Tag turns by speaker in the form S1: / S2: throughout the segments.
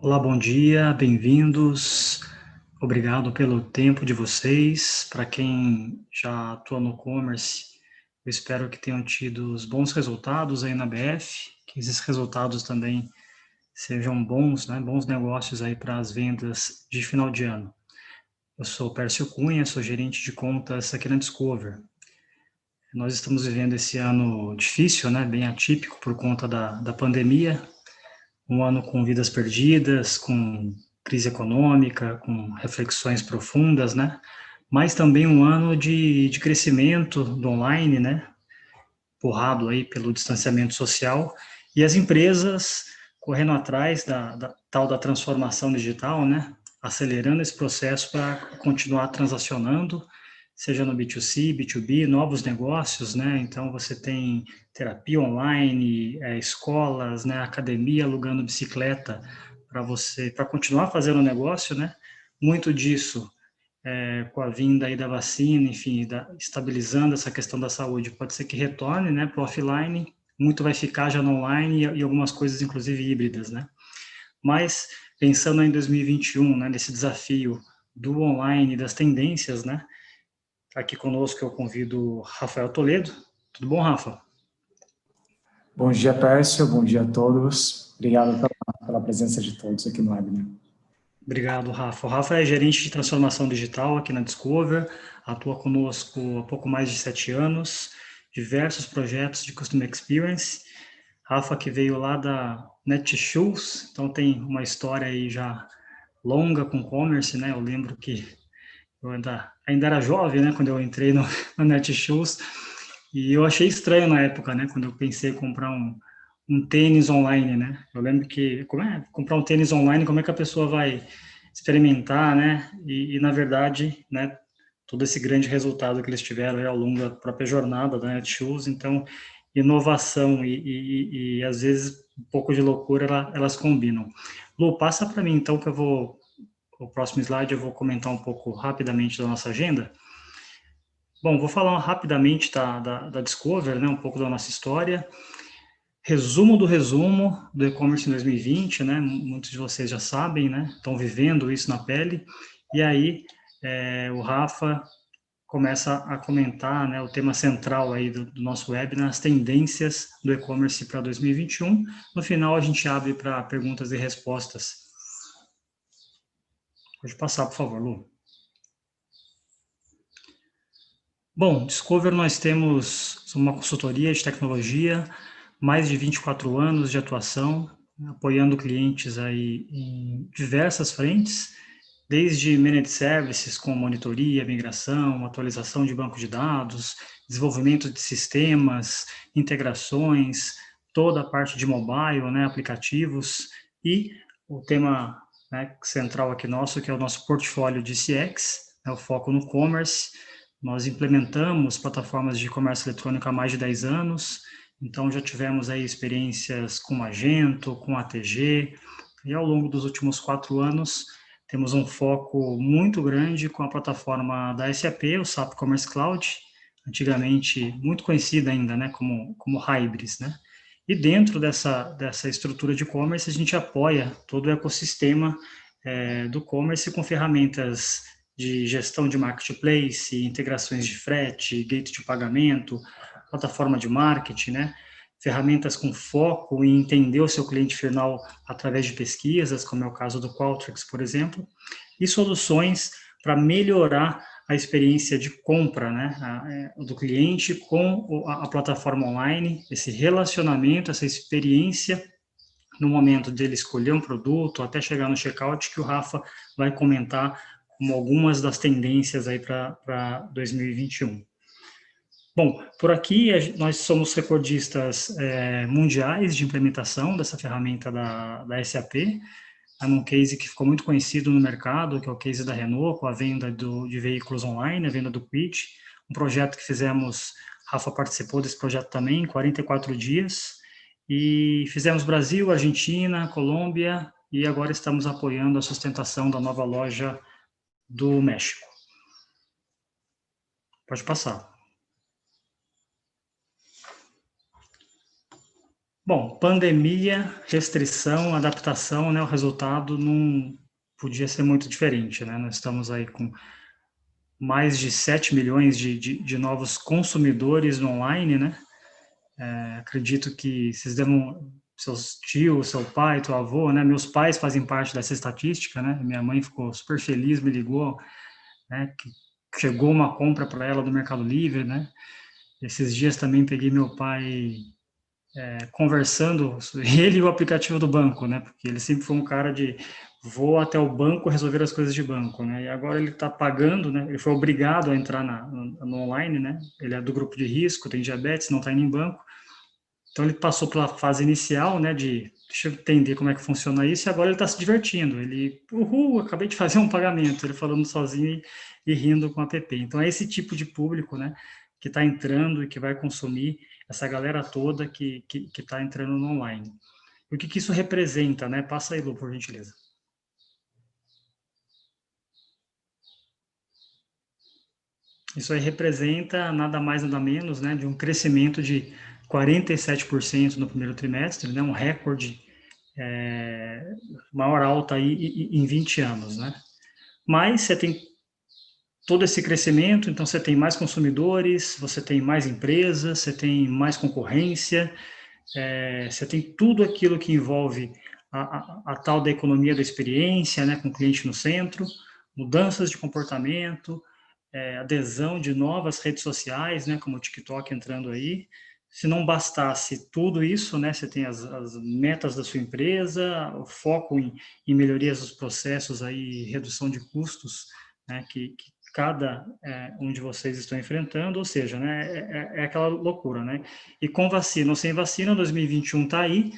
S1: Olá, bom dia, bem-vindos. Obrigado pelo tempo de vocês. Para quem já atua no e-commerce, eu espero que tenham tido os bons resultados aí na BF, que esses resultados também sejam bons, né, bons negócios aí para as vendas de final de ano. Eu sou Pércio Cunha, sou gerente de contas aqui na Discover. Nós estamos vivendo esse ano difícil, né, bem atípico por conta da pandemia, um ano com vidas perdidas, com crise econômica, com reflexões profundas, né? Mas também um ano de crescimento do online, né? Empurrado aí pelo distanciamento social, e as empresas correndo atrás da tal da transformação digital, né? Acelerando esse processo para continuar transacionando, seja no B2C, B2B, novos negócios, né? Então você tem terapia online, escolas, né? Academia alugando bicicleta para continuar fazendo o negócio, né? Muito disso com a vinda aí da vacina, enfim, estabilizando essa questão da saúde, pode ser que retorne, né, para o offline, muito vai ficar já no online e algumas coisas, inclusive, híbridas, né. Mas, pensando em 2021, né, nesse desafio do online, das tendências, né, aqui conosco eu convido Rafael Toledo. Tudo bom, Rafa?
S2: Bom dia, Pércio. Bom dia a todos. Obrigado pela presença de todos aqui no webinar.
S1: Obrigado, Rafa. O Rafa é gerente de transformação digital aqui na Discover, atua conosco há pouco mais de 7 anos, diversos projetos de Customer Experience. Rafa que veio lá da Netshoes, então tem uma história aí já longa com e-commerce, né? Eu lembro que eu ainda era jovem, né, quando eu entrei na Netshoes, e eu achei estranho na época, né, quando eu pensei em comprar um tênis online, né? Eu lembro que, comprar um tênis online, como é que a pessoa vai experimentar, né? E na verdade, né, todo esse grande resultado que eles tiveram aí ao longo da própria jornada da Netshoes, então, inovação e às vezes um pouco de loucura, elas combinam. Lu, passa para mim então que o próximo slide eu vou comentar um pouco rapidamente da nossa agenda. Bom, vou falar rapidamente da Discover, né, um pouco da nossa história. Resumo do e-commerce em 2020, né? Muitos de vocês já sabem, né? Estão vivendo isso na pele. E aí, o Rafa começa a comentar, né, o tema central aí do nosso webinar, as tendências do e-commerce para 2021. No final, a gente abre para perguntas e respostas. Pode passar, por favor, Lu. Bom, Discover nós temos uma consultoria de tecnologia, mais de 24 anos de atuação, apoiando clientes aí em diversas frentes, desde managed services com monitoria, migração, atualização de banco de dados, desenvolvimento de sistemas, integrações, toda a parte de mobile, né, aplicativos, e o tema, né, central aqui nosso, que é o nosso portfólio de CX, né, o foco no commerce. Nós implementamos plataformas de comércio eletrônico há mais de 10 anos, então já tivemos aí experiências com Magento, com ATG, e ao longo dos últimos 4 anos temos um foco muito grande com a plataforma da SAP, o SAP Commerce Cloud, antigamente muito conhecida ainda, né, como Hybris, né? E dentro dessa estrutura de e-commerce, a gente apoia todo o ecossistema do e-commerce com ferramentas de gestão de marketplace, integrações de frete, gate de pagamento, plataforma de marketing, né? Ferramentas com foco em entender o seu cliente final através de pesquisas, como é o caso do Qualtrics, por exemplo, e soluções para melhorar a experiência de compra, né, do cliente com a plataforma online, esse relacionamento, essa experiência no momento dele escolher um produto, até chegar no checkout, que o Rafa vai comentar como algumas das tendências aí para 2021. Bom, por aqui nós somos recordistas mundiais de implementação dessa ferramenta da SAP, é um case que ficou muito conhecido no mercado, que é o case da Renault, com a venda de veículos online, a venda do Quid, um projeto que fizemos, Rafa participou desse projeto também, em 44 dias, e fizemos Brasil, Argentina, Colômbia, e agora estamos apoiando a sustentação da nova loja do México. Pode passar. Bom, pandemia, restrição, adaptação, né? O resultado não podia ser muito diferente, né? Nós estamos aí com mais de 7 milhões de novos consumidores no online, né? Acredito que vocês devam, seus tios, seu pai, teu avô, né? Meus pais fazem parte dessa estatística, né? Minha mãe ficou super feliz, me ligou, né? Que chegou uma compra para ela do Mercado Livre, né? Esses dias também peguei meu pai conversando, ele e o aplicativo do banco, né? Porque ele sempre foi um cara de vou até o banco resolver as coisas de banco, né? E agora ele está pagando, né? Ele foi obrigado a entrar no online, né? Ele é do grupo de risco, tem diabetes, não está indo em banco. Então ele passou pela fase inicial, né? De deixa eu entender como é que funciona isso, e agora ele está se divertindo. Ele, acabei de fazer um pagamento, ele falando sozinho e rindo com o app. Então é esse tipo de público, né? Que está entrando e que vai consumir essa galera toda que está entrando no online. E o que isso representa, né? Passa aí, Lu, por gentileza. Isso aí representa nada mais, nada menos, né, de um crescimento de 47% no primeiro trimestre, né, um recorde maior alta aí em 20 anos, né? Mas você tem todo esse crescimento, então você tem mais consumidores, você tem mais empresas, você tem mais concorrência, você tem tudo aquilo que envolve a tal da economia da experiência, né, com o cliente no centro, mudanças de comportamento, adesão de novas redes sociais, né, como o TikTok entrando aí. Se não bastasse tudo isso, né, você tem as metas da sua empresa, o foco em melhorias dos processos, aí, redução de custos, né, que cada um de vocês estão enfrentando, ou seja, né, é aquela loucura, né? E com vacina ou sem vacina, 2021 está aí,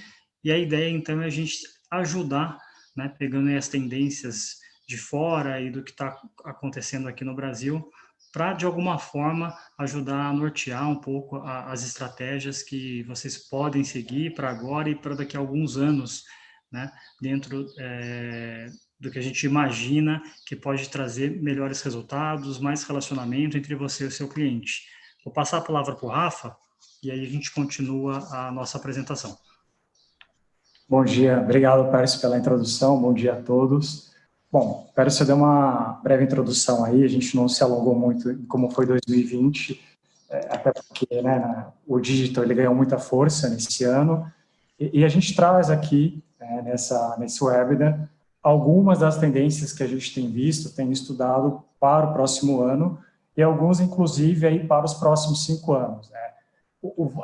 S1: e a ideia, então, é a gente ajudar, né, pegando aí as tendências de fora e do que está acontecendo aqui no Brasil, para, de alguma forma, ajudar a nortear um pouco as estratégias que vocês podem seguir para agora e para daqui a alguns anos, né, dentro do que a gente imagina que pode trazer melhores resultados, mais relacionamento entre você e o seu cliente. Vou passar a palavra para o Rafa, e aí a gente continua a nossa apresentação.
S2: Bom dia, obrigado, Pércio, pela introdução, bom dia a todos. Bom, Pércio deu uma breve introdução aí, a gente não se alongou muito em como foi 2020, até porque, né, o digital ele ganhou muita força nesse ano, e a gente traz aqui, nesse webinar, algumas das tendências que a gente tem visto, tem estudado para o próximo ano, e alguns, inclusive, aí para os próximos 5 anos. Né?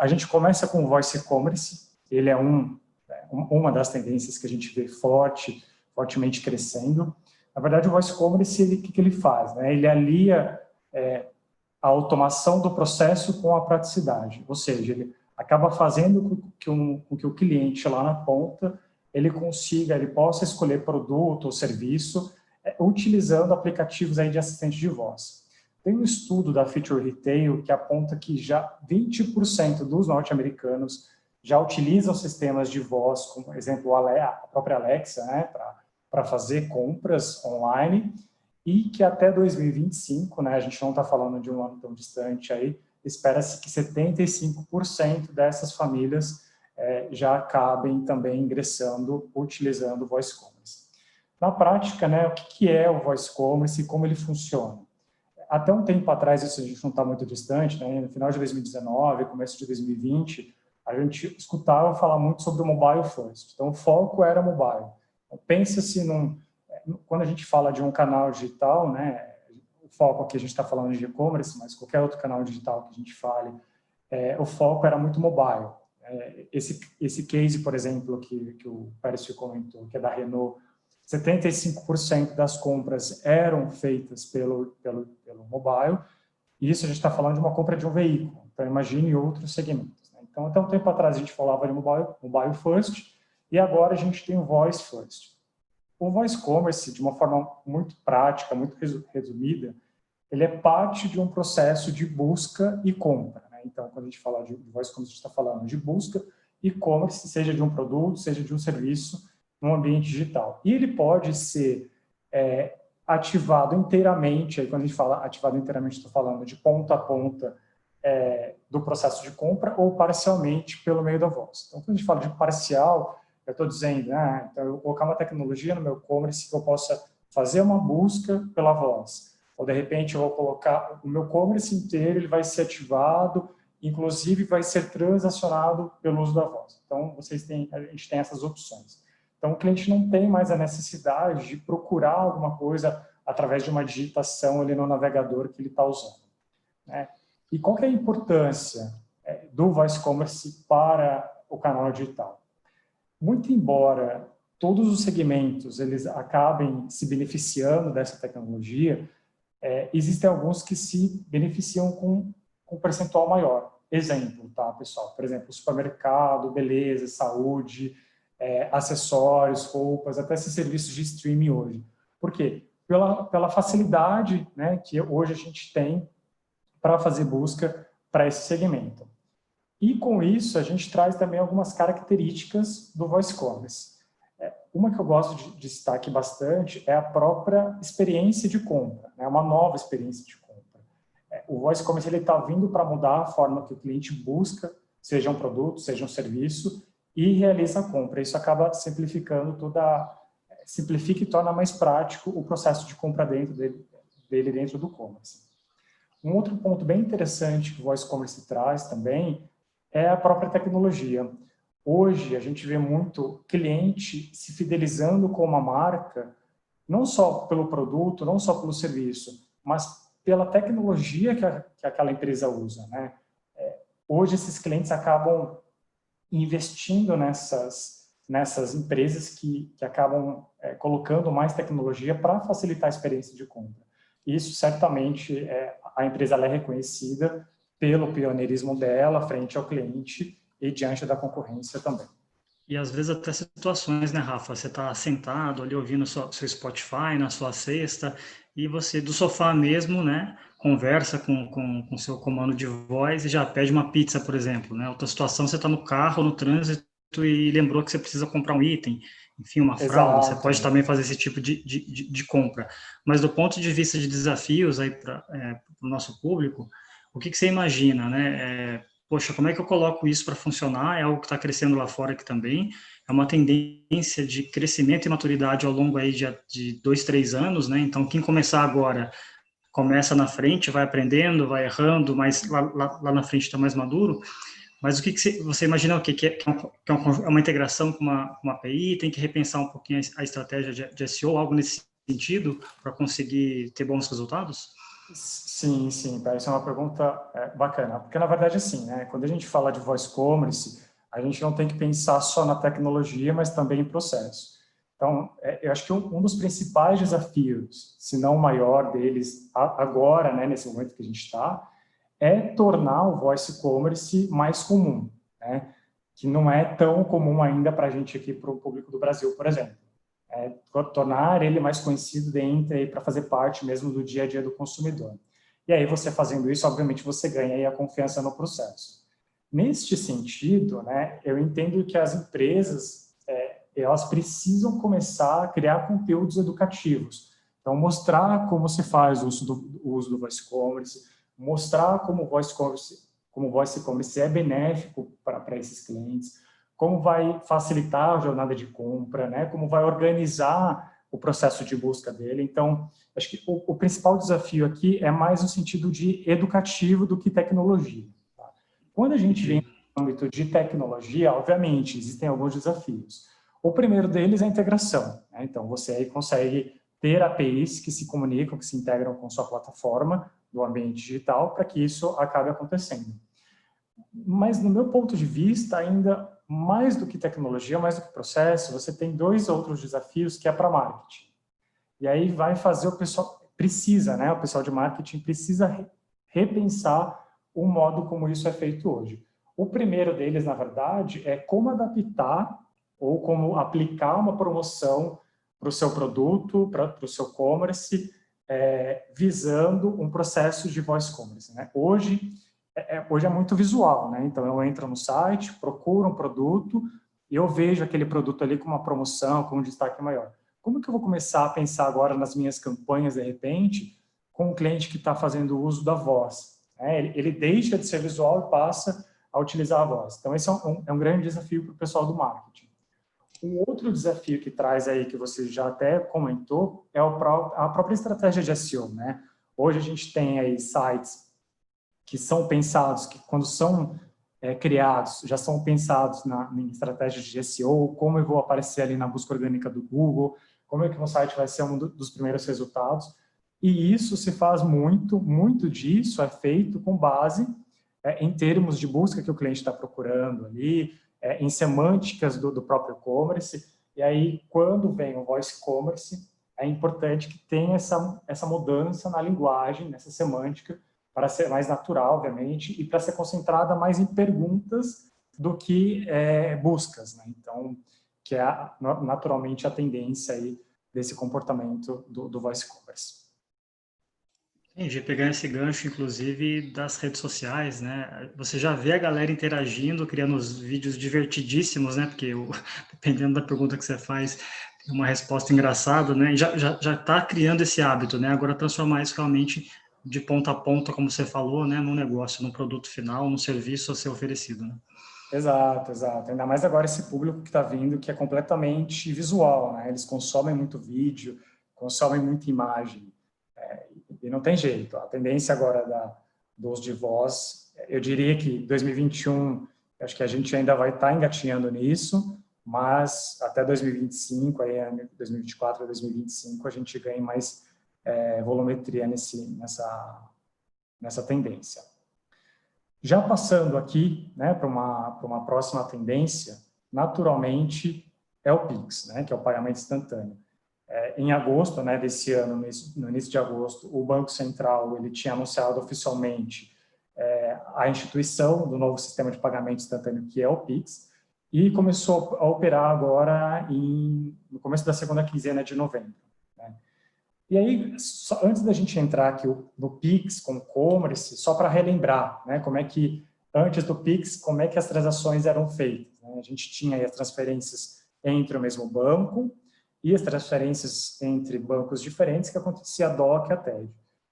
S2: A gente começa com o Voice e-commerce, ele é uma das tendências que a gente vê fortemente crescendo. Na verdade, o Voice Commerce, o que ele faz? Né? Ele alia a automação do processo com a praticidade, ou seja, ele acaba fazendo com que o cliente lá na ponta, ele possa escolher produto ou serviço utilizando aplicativos aí de assistente de voz. Tem um estudo da Future Retail que aponta que já 20% dos norte-americanos já utilizam sistemas de voz, como, por exemplo, a própria Alexa, né, para fazer compras online, e que até 2025, né, a gente não está falando de um ano tão distante aí, espera-se que 75% dessas famílias já acabem também ingressando, utilizando o Voice Commerce. Na prática, né, o que é o Voice Commerce e como ele funciona? Até um tempo atrás, isso a gente não está muito distante, né, no final de 2019, começo de 2020, a gente escutava falar muito sobre o mobile first. Então, o foco era mobile. Então, pensa-se quando a gente fala de um canal digital, né, o foco aqui a gente está falando de e-commerce, mas qualquer outro canal digital que a gente fale, o foco era muito mobile. Esse case, por exemplo, que o Pércio comentou, que é da Renault, 75% das compras eram feitas pelo mobile, e isso a gente está falando de uma compra de um veículo. Então, imagine outros segmentos. Né? Então, até um tempo atrás a gente falava de mobile first, e agora a gente tem o voice first. O voice commerce, de uma forma muito prática, muito resumida, ele é parte de um processo de busca e compra. Né? Então, quando a gente fala de voice commerce, a gente está falando de busca e e-commerce, seja de um produto, seja de um serviço, no ambiente digital. E ele pode ser ativado inteiramente, aí quando a gente fala ativado inteiramente, estou falando de ponta a ponta, do processo de compra ou parcialmente pelo meio da voz. Então, quando a gente fala de parcial, eu estou dizendo, então eu vou colocar uma tecnologia no meu e-commerce que eu possa fazer uma busca pela voz. Ou, de repente, eu vou colocar o meu e-commerce inteiro, ele vai ser ativado, inclusive vai ser transacionado pelo uso da voz. Então, a gente tem essas opções. Então, o cliente não tem mais a necessidade de procurar alguma coisa através de uma digitação ali no navegador que ele está usando, né? E qual que é a importância do Voice Commerce para o canal digital? Muito embora todos os segmentos eles acabem se beneficiando dessa tecnologia, existem alguns que se beneficiam com um percentual maior. Exemplo, tá, pessoal? Por exemplo, supermercado, beleza, saúde, acessórios, roupas, até esses serviços de streaming hoje. Por quê? Pela facilidade, né, que hoje a gente tem para fazer busca para esse segmento. E com isso, a gente traz também algumas características do Voice Commerce. Uma que eu gosto de citar aqui bastante é a própria experiência de compra, né? Uma nova experiência de compra. O Voice Commerce está vindo para mudar a forma que o cliente busca, seja um produto, seja um serviço, e realiza a compra. Isso acaba simplificando simplifica e torna mais prático o processo de compra dele dentro do commerce. Um outro ponto bem interessante que o Voice Commerce traz também é a própria tecnologia. Hoje, a gente vê muito cliente se fidelizando com uma marca, não só pelo produto, não só pelo serviço, mas pela tecnologia que aquela empresa usa, né? Hoje, esses clientes acabam investindo nessas empresas que acabam colocando mais tecnologia para facilitar a experiência de compra. Isso, certamente, a empresa ela é reconhecida pelo pioneirismo dela frente ao cliente e diante da concorrência também.
S1: E às vezes até situações, né, Rafa? Você está sentado ali ouvindo seu Spotify na sua cesta e você, do sofá mesmo, né, conversa com seu comando de voz e já pede uma pizza, por exemplo, né? Outra situação, você está no carro, no trânsito e lembrou que você precisa comprar um item, enfim, uma fralda, você pode também fazer esse tipo de compra. Mas do ponto de vista de desafios aí para o nosso público, o que você imagina, né? Poxa, como é que eu coloco isso para funcionar? É algo que está crescendo lá fora aqui também. É uma tendência de crescimento e maturidade ao longo aí de 2, 3 anos, né? Então, quem começar agora, começa na frente, vai aprendendo, vai errando, mas lá na frente está mais maduro. Mas o que você imagina o quê? Que é uma integração com uma API, tem que repensar um pouquinho a estratégia de SEO, algo nesse sentido, para conseguir ter bons resultados?
S2: Sim, parece uma pergunta bacana, porque na verdade assim, né, quando a gente fala de voice commerce, a gente não tem que pensar só na tecnologia, mas também em processo. Então, eu acho que um dos principais desafios, se não o maior deles agora, né, nesse momento que a gente está, é tornar o voice commerce mais comum, né, que não é tão comum ainda para a gente aqui, para o público do Brasil, por exemplo. Tornar ele mais conhecido para fazer parte mesmo do dia a dia do consumidor. E aí, você fazendo isso, obviamente, você ganha aí a confiança no processo. Neste sentido, né, eu entendo que as empresas, elas precisam começar a criar conteúdos educativos. Então, mostrar como se faz o uso do voice commerce, mostrar como o voice commerce é benéfico para esses clientes, como vai facilitar a jornada de compra, né? Como vai organizar o processo de busca dele. Então, acho que o principal desafio aqui é mais no sentido de educativo do que tecnologia. Tá? Quando a gente vem no âmbito de tecnologia, obviamente, existem alguns desafios. O primeiro deles é a integração, né? Então, você aí consegue ter APIs que se comunicam, que se integram com sua plataforma do ambiente digital para que isso acabe acontecendo. Mas, no meu ponto de vista, ainda mais do que tecnologia, mais do que processo, você tem 2 outros desafios que é para marketing. E aí vai fazer o pessoal, né? O pessoal de marketing precisa repensar o modo como isso é feito hoje. O primeiro deles, na verdade, é como adaptar ou como aplicar uma promoção para o seu produto, para o seu commerce, visando um processo de voice commerce, né? Hoje é muito visual, né? Então, eu entro no site, procuro um produto e eu vejo aquele produto ali com uma promoção, com um destaque maior. Como que eu vou começar a pensar agora nas minhas campanhas, de repente, com um cliente que está fazendo uso da voz? né? Ele deixa de ser visual e passa a utilizar a voz. Então, esse é um grande desafio para o pessoal do marketing. Um outro desafio que traz aí, que você já até comentou, é a própria estratégia de SEO, né? Hoje a gente tem aí sites que são pensados, que quando são criados, já são pensados em estratégias de SEO, como eu vou aparecer ali na busca orgânica do Google, como é que o site vai ser um dos primeiros resultados. E isso se faz muito disso é feito com base em termos de busca que o cliente está procurando ali, em semânticas do próprio e-commerce. E aí, quando vem o voice commerce, é importante que tenha essa mudança na linguagem, nessa semântica, para ser mais natural, obviamente, e para ser concentrada mais em perguntas do que buscas, né? Então, que é naturalmente a tendência aí desse comportamento do voice commerce.
S1: Entendi, pegando esse gancho, inclusive, das redes sociais, né? Você já vê a galera interagindo, criando os vídeos divertidíssimos, né? Porque dependendo da pergunta que você faz, tem uma resposta engraçada, né? E já está criando esse hábito, né? Agora transformar isso realmente de ponta a ponta, como você falou, né? Num negócio, num produto final, num serviço a ser oferecido, né?
S2: Exato. Ainda mais agora esse público que está vindo, que é completamente visual, né? Eles consomem muito vídeo, consomem muita imagem. E não tem jeito. A tendência agora do uso de voz, eu diria que 2021, acho que a gente ainda vai estar engatinhando nisso, mas até 2025, aí 2024 a 2025, a gente ganha mais volumetria nessa tendência. Já passando aqui, né, para uma próxima tendência, naturalmente é o Pix, né, que é o pagamento instantâneo. Em agosto, né, desse ano, no início de agosto, o Banco Central ele tinha anunciado oficialmente a instituição do novo sistema de pagamento instantâneo, que é o Pix, e começou a operar agora no começo da segunda quinzena de novembro, né? E aí, antes da gente entrar aqui no Pix com o e-commerce, só para relembrar, né, como é que, antes do Pix, como é que as transações eram feitas, né? A gente tinha aí as transferências entre o mesmo banco e as transferências entre bancos diferentes, que acontecia a DOC e a TED.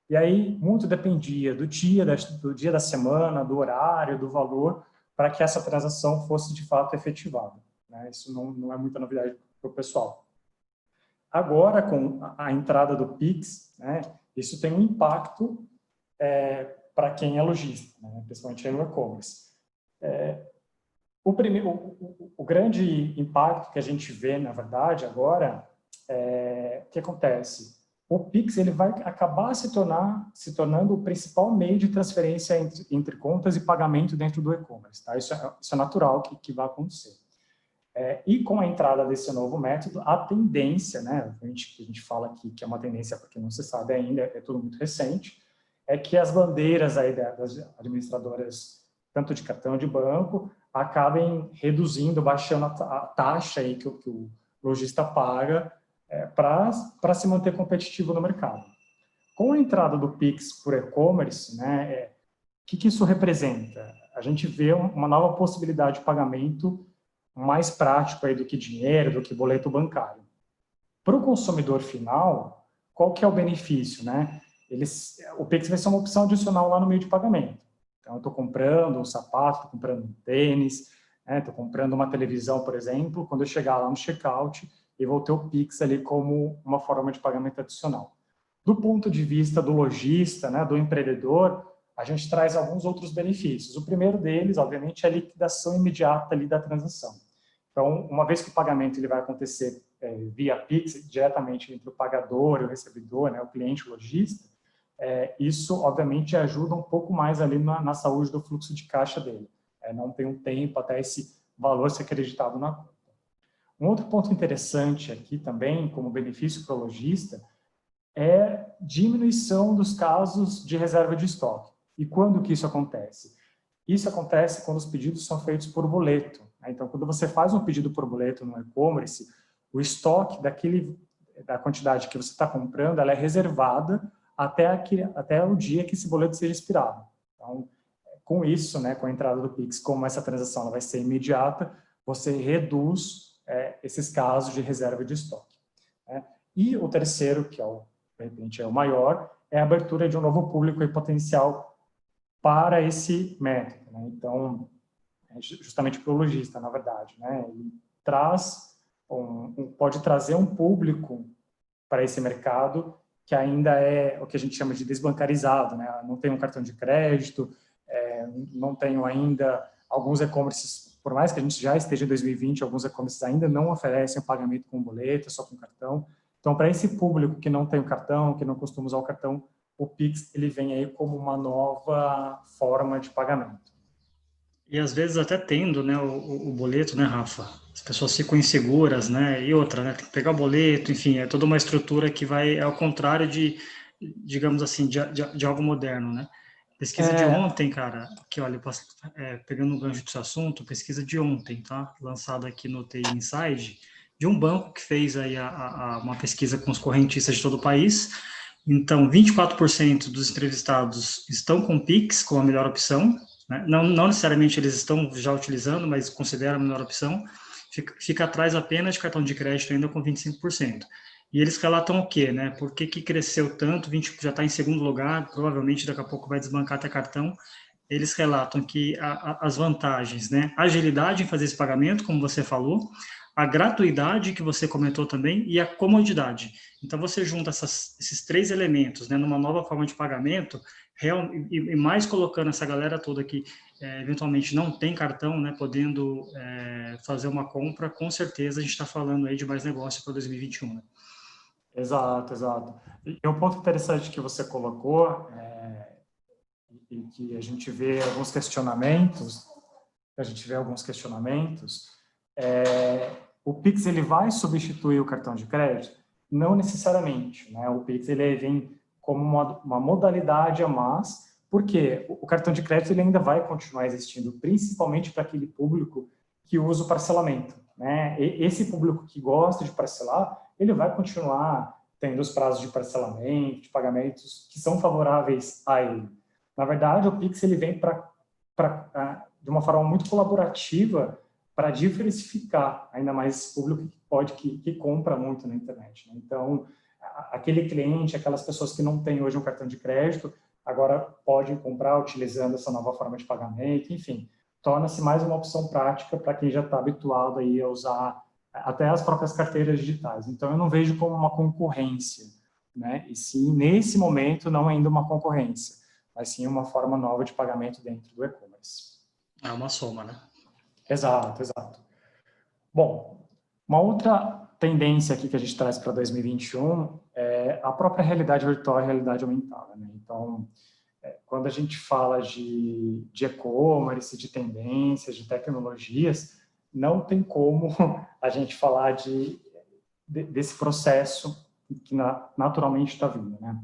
S2: E aí, muito dependia do dia da semana, do horário, do valor, para que essa transação fosse, de fato, efetivada, né? Isso não é muita novidade para o pessoal. Agora, com a entrada do Pix, né, isso tem um impacto para quem é lojista, né, principalmente no e-commerce. O grande impacto que a gente vê, na verdade, agora, o que acontece? O Pix ele vai acabar se tornando o principal meio de transferência entre contas e pagamento dentro do e-commerce. Tá? Isso é natural que vai acontecer. E com a entrada desse novo método, a tendência, né, a gente fala aqui que é uma tendência porque não se sabe ainda, é tudo muito recente, é que as bandeiras aí das administradoras, tanto de cartão de banco, acabem reduzindo, baixando a taxa aí que o lojista paga para se manter competitivo no mercado. Com a entrada do Pix por e-commerce, né, o que isso representa? A gente vê uma nova possibilidade de pagamento mais prático aí do que dinheiro, do que boleto bancário. Para o consumidor final, qual que é o benefício, né? O Pix vai ser uma opção adicional lá no meio de pagamento. Então, eu estou comprando um sapato, estou comprando um tênis, estou comprando uma televisão, por exemplo, quando eu chegar lá no checkout, eu vou ter o Pix ali como uma forma de pagamento adicional. Do ponto de vista do lojista, né, do empreendedor, a gente traz alguns outros benefícios. O primeiro deles, obviamente, é a liquidação imediata ali da transação. Então, uma vez que o pagamento ele vai acontecer via Pix, diretamente entre o pagador e o recebedor, né, o cliente, o lojista, isso, obviamente, ajuda um pouco mais ali na saúde do fluxo de caixa dele. Não tem um tempo até esse valor ser acreditado na conta. Um outro ponto interessante aqui também, como benefício para o lojista, é diminuição dos casos de reserva de estoque. E quando que isso acontece? Isso acontece quando os pedidos são feitos por boleto, né? Então, quando você faz um pedido por boleto no e-commerce, o estoque da quantidade que você está comprando, ela é reservada até o dia que esse boleto seja expirado. Então, com isso, né, com a entrada do Pix, como essa transação ela vai ser imediata, você reduz esses casos de reserva de estoque, né? E o terceiro, que de repente é o maior, é a abertura de um novo público e potencial para esse método, né? Então, justamente para o lojista, na verdade, né? Ele pode trazer um público para esse mercado que ainda é o que a gente chama de desbancarizado, né? Não tem um cartão de crédito, não tenho ainda alguns e-commerces, por mais que a gente já esteja em 2020, alguns e-commerces ainda não oferecem o pagamento com boleto, só com cartão. Então, para esse público que não tem o cartão, que não costuma usar o cartão, o Pix ele vem aí como uma nova forma de pagamento.
S1: E às vezes até tendo, né, o boleto, né, Rafa? As pessoas ficam inseguras, né? E outra, né? Tem que pegar o boleto, enfim, é toda uma estrutura que vai ao contrário de, digamos assim, de algo moderno, né? Pesquisa de ontem, cara, que olha, pegando um gancho desse assunto, pesquisa de ontem, tá? Lançada aqui no TI Inside, de um banco que fez aí uma pesquisa com os correntistas de todo o país. Então, 24% dos entrevistados estão com Pix como a melhor opção, né? Não necessariamente eles estão já utilizando, mas consideram a melhor opção. Fica atrás apenas de cartão de crédito ainda com 25%. E eles relatam o quê, né? Por que cresceu tanto? 20 já está em segundo lugar, provavelmente daqui a pouco vai desbancar até cartão. Eles relatam que as vantagens, né? Agilidade em fazer esse pagamento, como você falou, a gratuidade que você comentou também e a comodidade. Então, você junta esses três elementos, né, numa nova forma de pagamento, e mais colocando essa galera toda que eventualmente não tem cartão, né, podendo fazer uma compra, com certeza a gente está falando aí de mais negócio para 2021. Né?
S2: Exato, exato. E um ponto interessante que você colocou, e que a gente vê alguns questionamentos, o Pix ele vai substituir o cartão de crédito? Não necessariamente, né? O Pix ele vem como uma modalidade a mais, porque o cartão de crédito ele ainda vai continuar existindo, principalmente para aquele público que usa o parcelamento, né? E esse público que gosta de parcelar, ele vai continuar tendo os prazos de parcelamento, de pagamentos que são favoráveis a ele. Na verdade, o Pix ele vem de uma forma muito colaborativa para diversificar ainda mais esse público que compra muito na internet. Né? Então, aquele cliente, aquelas pessoas que não têm hoje um cartão de crédito, agora podem comprar utilizando essa nova forma de pagamento, enfim, torna-se mais uma opção prática para quem já está habituado aí a usar até as próprias carteiras digitais. Então, eu não vejo como uma concorrência, né? E sim, nesse momento, não ainda uma concorrência, mas sim uma forma nova de pagamento dentro do e-commerce.
S1: É uma soma, né?
S2: Exato, exato. Bom, uma outra tendência aqui que a gente traz para 2021 é a própria realidade virtual e realidade aumentada. Né? Então, quando a gente fala de e-commerce, de tendências, de tecnologias, não tem como a gente falar desse processo que naturalmente está vindo. Né?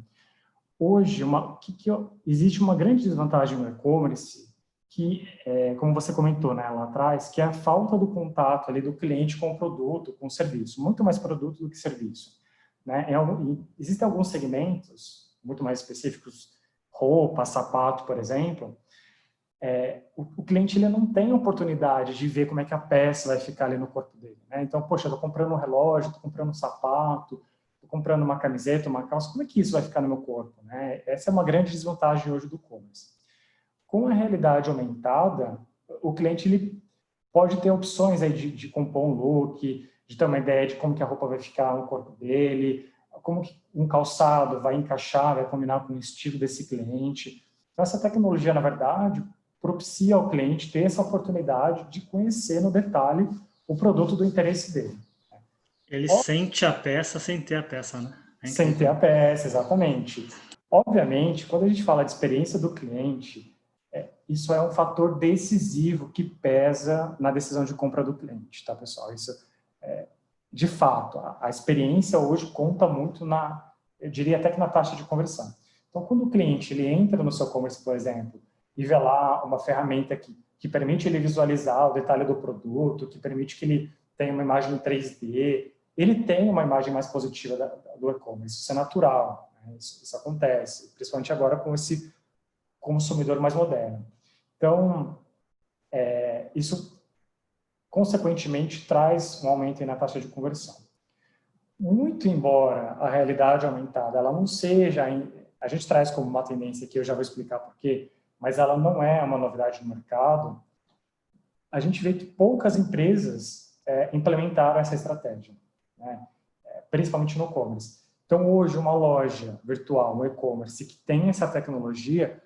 S2: Hoje, existe uma grande desvantagem no e-commerce que, como você comentou, né, lá atrás, que é a falta do contato ali do cliente com o produto, com o serviço. Muito mais produto do que serviço. Né? Existem alguns segmentos muito mais específicos, roupa, sapato, por exemplo, o cliente ele não tem oportunidade de ver como é que a peça vai ficar ali no corpo dele. Né? Então, poxa, eu estou comprando um relógio, estou comprando um sapato, estou comprando uma camiseta, uma calça, como é que isso vai ficar no meu corpo? Né? Essa é uma grande desvantagem hoje do e-commerce. Com a realidade aumentada, o cliente ele pode ter opções aí de compor um look, de ter uma ideia de como que a roupa vai ficar no corpo dele, como que um calçado vai encaixar, vai combinar com o estilo desse cliente. Então, essa tecnologia, na verdade, propicia ao cliente ter essa oportunidade de conhecer no detalhe o produto do interesse dele.
S1: Ele sente a peça sem ter a peça, né?
S2: Sem ter a peça, exatamente. Obviamente, quando a gente fala de experiência do cliente, isso é um fator decisivo que pesa na decisão de compra do cliente, tá, pessoal? Isso, de fato, a experiência hoje conta muito eu diria até que na taxa de conversão. Então, quando o cliente ele entra no seu e-commerce, por exemplo, e vê lá uma ferramenta que permite ele visualizar o detalhe do produto, que permite que ele tenha uma imagem em 3D, ele tem uma imagem mais positiva do e-commerce. Isso é natural, né? Isso acontece, principalmente agora com esse consumidor mais moderno. Então, isso, consequentemente, traz um aumento na taxa de conversão. Muito embora a realidade aumentada ela não seja, a gente traz como uma tendência que eu já vou explicar por quê, mas ela não é uma novidade no mercado, a gente vê que poucas empresas implementaram essa estratégia, né? Principalmente no e-commerce. Então, hoje, uma loja virtual, um e-commerce que tem essa tecnologia,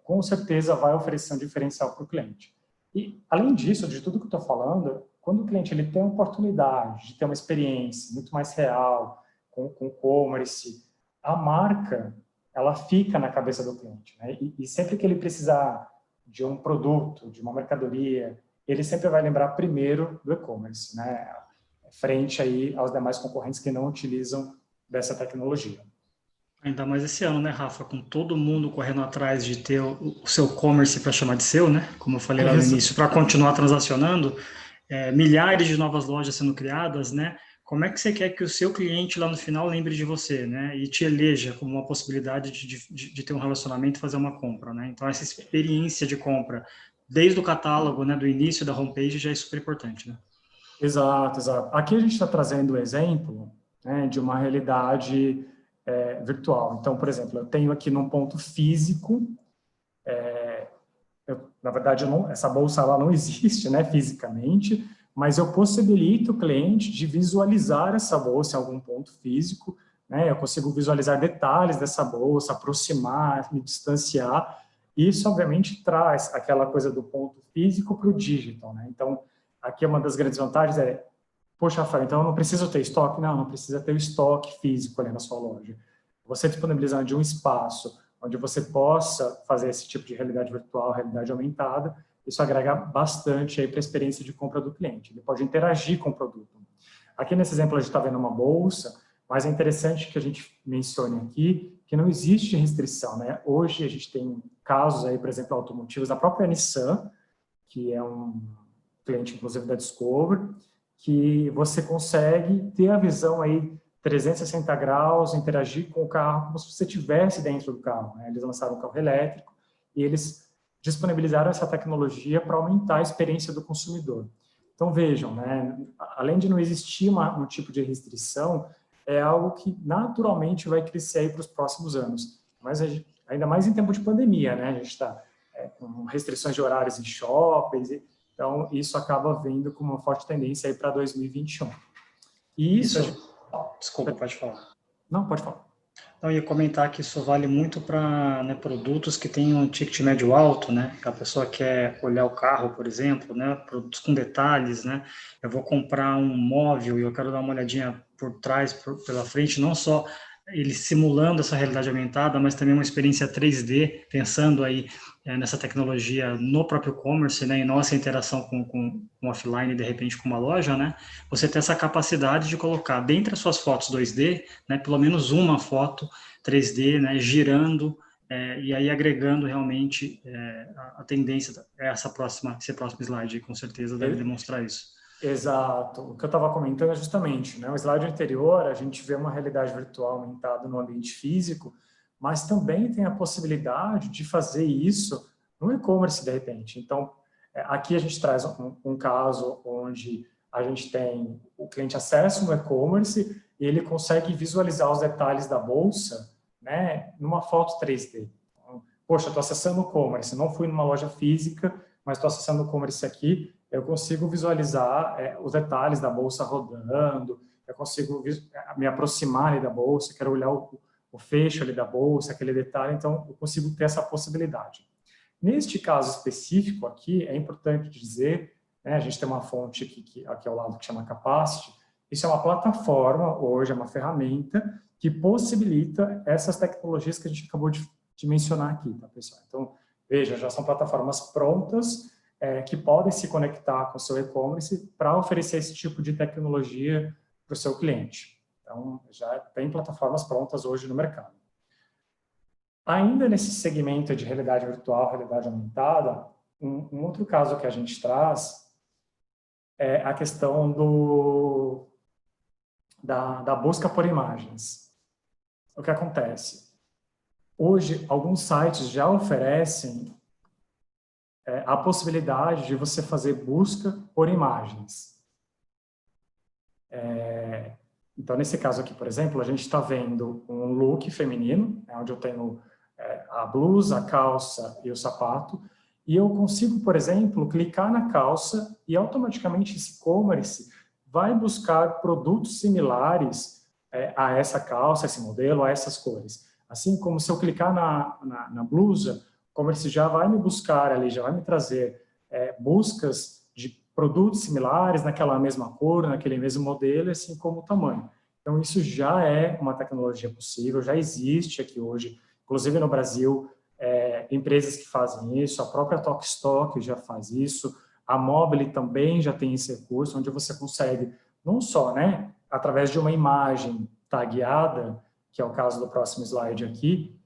S2: com certeza vai oferecer um diferencial para o cliente. E, além disso, de tudo que eu estou falando, quando o cliente ele tem a oportunidade de ter uma experiência muito mais real com e-commerce, a marca ela fica na cabeça do cliente, né? E sempre que ele precisar de um produto, de uma mercadoria, ele sempre vai lembrar primeiro do e-commerce, né? Frente aí aos demais concorrentes que não utilizam dessa tecnologia.
S1: Ainda mais esse ano, né, Rafa? Com todo mundo correndo atrás de ter o seu commerce para chamar de seu, né? Como eu falei lá no
S2: Isso.
S1: início, para continuar transacionando, milhares de novas lojas sendo criadas, né? Como é que você quer que o seu cliente lá no final lembre de você, né? E te eleja como uma possibilidade de ter um relacionamento e fazer uma compra, né? Então, essa experiência de compra, desde o catálogo, né, do início da homepage, já é super importante, né?
S2: Exato, exato. Aqui a gente está trazendo o exemplo, né, de uma realidade virtual. Então, por exemplo, eu tenho aqui num ponto físico, na verdade, essa bolsa ela não existe, né, fisicamente, mas eu possibilito o cliente de visualizar essa bolsa em algum ponto físico, né, eu consigo visualizar detalhes dessa bolsa, aproximar, me distanciar. Isso, obviamente, traz aquela coisa do ponto físico para o digital, né? Então, aqui uma das grandes vantagens poxa, Rafael, então eu não preciso ter estoque? Não, não precisa ter o estoque físico ali na sua loja. Você disponibilizando de um espaço onde você possa fazer esse tipo de realidade virtual, realidade aumentada, isso agrega bastante aí para a experiência de compra do cliente. Ele pode interagir com o produto. Aqui nesse exemplo a gente está vendo uma bolsa, mas é interessante que a gente mencione aqui que não existe restrição, né? Hoje a gente tem casos aí, por exemplo, automotivos da própria Nissan, que é um cliente, inclusive, da Discover, que você consegue ter a visão aí 360 graus, interagir com o carro como se você estivesse dentro do carro, né? Eles lançaram um carro elétrico e eles disponibilizaram essa tecnologia para aumentar a experiência do consumidor. Então, vejam, né? Além de não existir um tipo de restrição, é algo que naturalmente vai crescer aí para os próximos anos. Mas ainda mais em tempo de pandemia, né? A gente está com restrições de horários em shoppings, então isso acaba vindo com uma forte tendência aí para 2021. E isso...
S1: Desculpa, pode falar.
S2: Não, pode falar.
S1: Eu ia comentar que isso vale muito para, né, produtos que têm um ticket médio alto, né? Que a pessoa quer olhar o carro, por exemplo, né? Produtos com detalhes, né? Eu vou comprar um móvel e eu quero dar uma olhadinha por trás, pela frente, não só ele simulando essa realidade aumentada, mas também uma experiência 3D, pensando aí nessa tecnologia no próprio e-commerce, né? E nossa interação com offline, de repente, com uma loja, né? Você ter essa capacidade de colocar, dentre as suas fotos 2D, né, pelo menos uma foto 3D, né, girando, e aí agregando realmente a tendência, esse próximo slide, com certeza deve demonstrar isso.
S2: Exato. O que eu estava comentando é justamente, né, o slide anterior, a gente vê uma realidade virtual aumentada no ambiente físico, mas também tem a possibilidade de fazer isso no e-commerce, de repente. Então, aqui a gente traz um caso onde a gente tem o cliente acessa no e-commerce e ele consegue visualizar os detalhes da bolsa, né, numa foto 3D. Então, poxa, estou acessando o e-commerce, não fui numa loja física, mas estou acessando o e-commerce aqui, eu consigo visualizar os detalhes da bolsa rodando, eu consigo me aproximar ali da bolsa, quero olhar o fecho ali da bolsa, aquele detalhe, então eu consigo ter essa possibilidade. Neste caso específico aqui, é importante dizer, né, a gente tem uma fonte aqui ao lado que chama Capacity, isso é uma plataforma, hoje é uma ferramenta que possibilita essas tecnologias que a gente acabou de mencionar aqui, tá, pessoal? Então, veja, já são plataformas prontas que podem se conectar com o seu e-commerce para oferecer esse tipo de tecnologia para o seu cliente. Então, já tem plataformas prontas hoje no mercado. Ainda nesse segmento de realidade virtual, realidade aumentada, um outro caso que a gente traz é a questão da busca por imagens. O que acontece? Hoje, alguns sites já oferecem a possibilidade de você fazer busca por imagens. Então, nesse caso aqui, por exemplo, a gente está vendo um look feminino, onde eu tenho a blusa, a calça e o sapato, e eu consigo, por exemplo, clicar na calça e automaticamente esse e-commerce vai buscar produtos similares a essa calça, esse modelo, a essas cores. Assim como se eu clicar na blusa, o e-commerce já vai me buscar ali, já vai me trazer buscas de produtos similares naquela mesma cor, naquele mesmo modelo, assim como o tamanho. Então, isso já é uma tecnologia possível, já existe aqui hoje, inclusive no Brasil, empresas que fazem isso, a própria Tokstok já faz isso, a Mobile também já tem esse recurso, onde você consegue, não só, né, através de uma imagem tagueada, que é o caso do próximo slide aqui,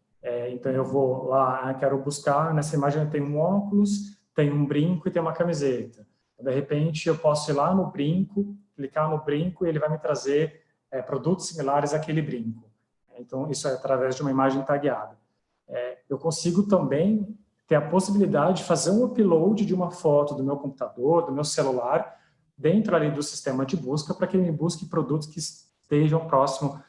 S2: então eu vou lá, quero buscar, nessa imagem tem um óculos, tem um brinco e tem uma camiseta. De repente, eu posso ir lá no brinco, clicar no brinco e ele vai me trazer produtos similares àquele brinco. Então, isso é através de uma imagem tagueada. Eu consigo também ter a possibilidade de fazer um upload de uma foto do meu computador, do meu celular, dentro ali do sistema de busca, para que ele me busque produtos que estejam próximo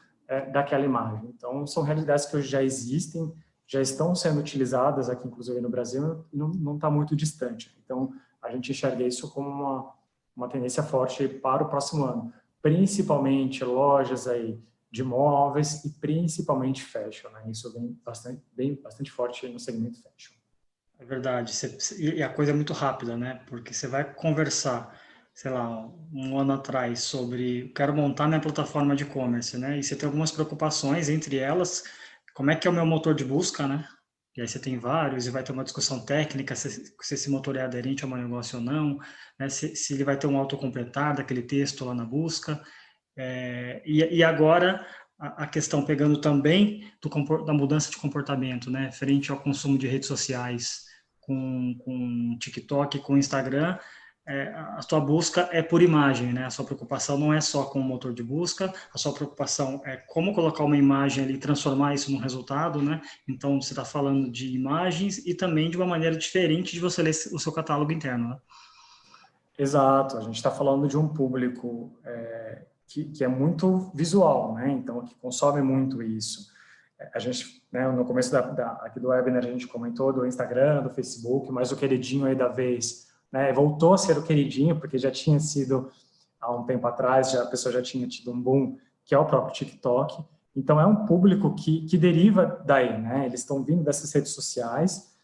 S2: daquela imagem. Então, são realidades que hoje já existem, já estão sendo utilizadas aqui, inclusive no Brasil, não está muito distante. Então, a gente enxerga isso como uma tendência forte para o próximo ano. Principalmente lojas aí de móveis e principalmente fashion, né? Isso vem bastante forte no segmento fashion.
S1: É verdade, e a coisa é muito rápida, né? Porque você vai conversar, sei lá, um ano atrás sobre quero montar minha plataforma de e-commerce, né? E você tem algumas preocupações, entre elas, como é que é o meu motor de busca, né? E aí você tem vários, e vai ter uma discussão técnica se esse motor é aderente ao meu negócio ou não, né? Se ele vai ter um autocompletar daquele texto lá na busca. E agora a questão pegando também da mudança de comportamento, né? Frente ao consumo de redes sociais com TikTok, com Instagram, a sua busca é por imagem, né? A sua preocupação não é só com o motor de busca, a sua preocupação é como colocar uma imagem ali e transformar isso num resultado, né? Então, você está falando de imagens e também de uma maneira diferente de você ler o seu catálogo interno, né?
S2: Exato, a gente está falando de um público que é muito visual, né? Então, que consome muito isso. A gente, né, no começo aqui do webinar, a gente comentou do Instagram, do Facebook, mas o queridinho aí da vez, né, voltou a ser o queridinho, porque já tinha sido, há um tempo atrás, a pessoa já tinha tido um boom, que é o próprio TikTok. Então, é um público que deriva daí, né? Eles estão vindo dessas redes sociais,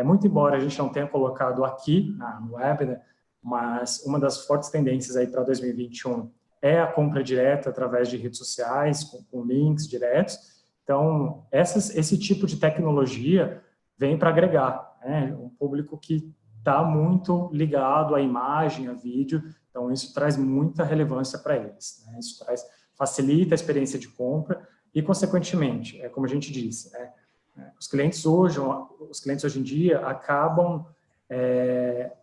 S2: muito embora a gente não tenha colocado aqui no webinar, mas uma das fortes tendências aí para 2021 é a compra direta através de redes sociais, com links diretos. Então, esse tipo de tecnologia vem para agregar, né? Um público que está muito ligado à imagem, a vídeo, então isso traz muita relevância para eles, né? Isso facilita a experiência de compra e, consequentemente, como a gente disse, né? Os clientes hoje em dia acabam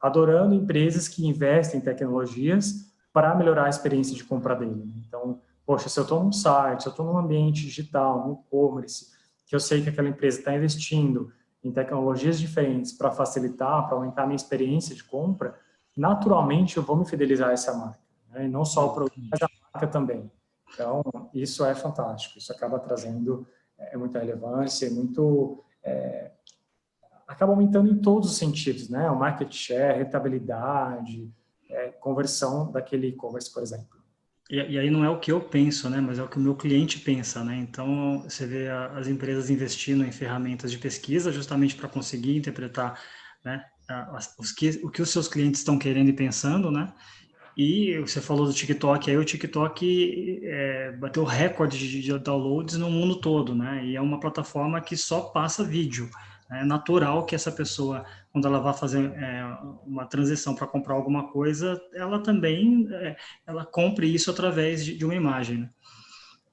S2: adorando empresas que investem em tecnologias para melhorar a experiência de compra dele. Então, poxa, se eu estou num site, se eu estou num ambiente digital, no e-commerce, que eu sei que aquela empresa está investindo em tecnologias diferentes para facilitar, para aumentar a minha experiência de compra, naturalmente eu vou me fidelizar a essa marca, né? E não só o produto, mas a marca também. Então, isso é fantástico, isso acaba trazendo muita relevância, acaba aumentando em todos os sentidos, né? O market share, rentabilidade, conversão daquele e-commerce, por exemplo.
S1: E aí não é o que eu penso, né? Mas é o que o meu cliente pensa, né? Então, você vê as empresas investindo em ferramentas de pesquisa justamente para conseguir interpretar, né, o que os seus clientes estão querendo e pensando, né? E você falou do TikTok, aí o TikTok bateu recorde de downloads no mundo todo, né? E é uma plataforma que só passa vídeo. É natural que essa pessoa, quando ela vai fazer uma transição para comprar alguma coisa, ela também ela compre isso através de uma imagem, né?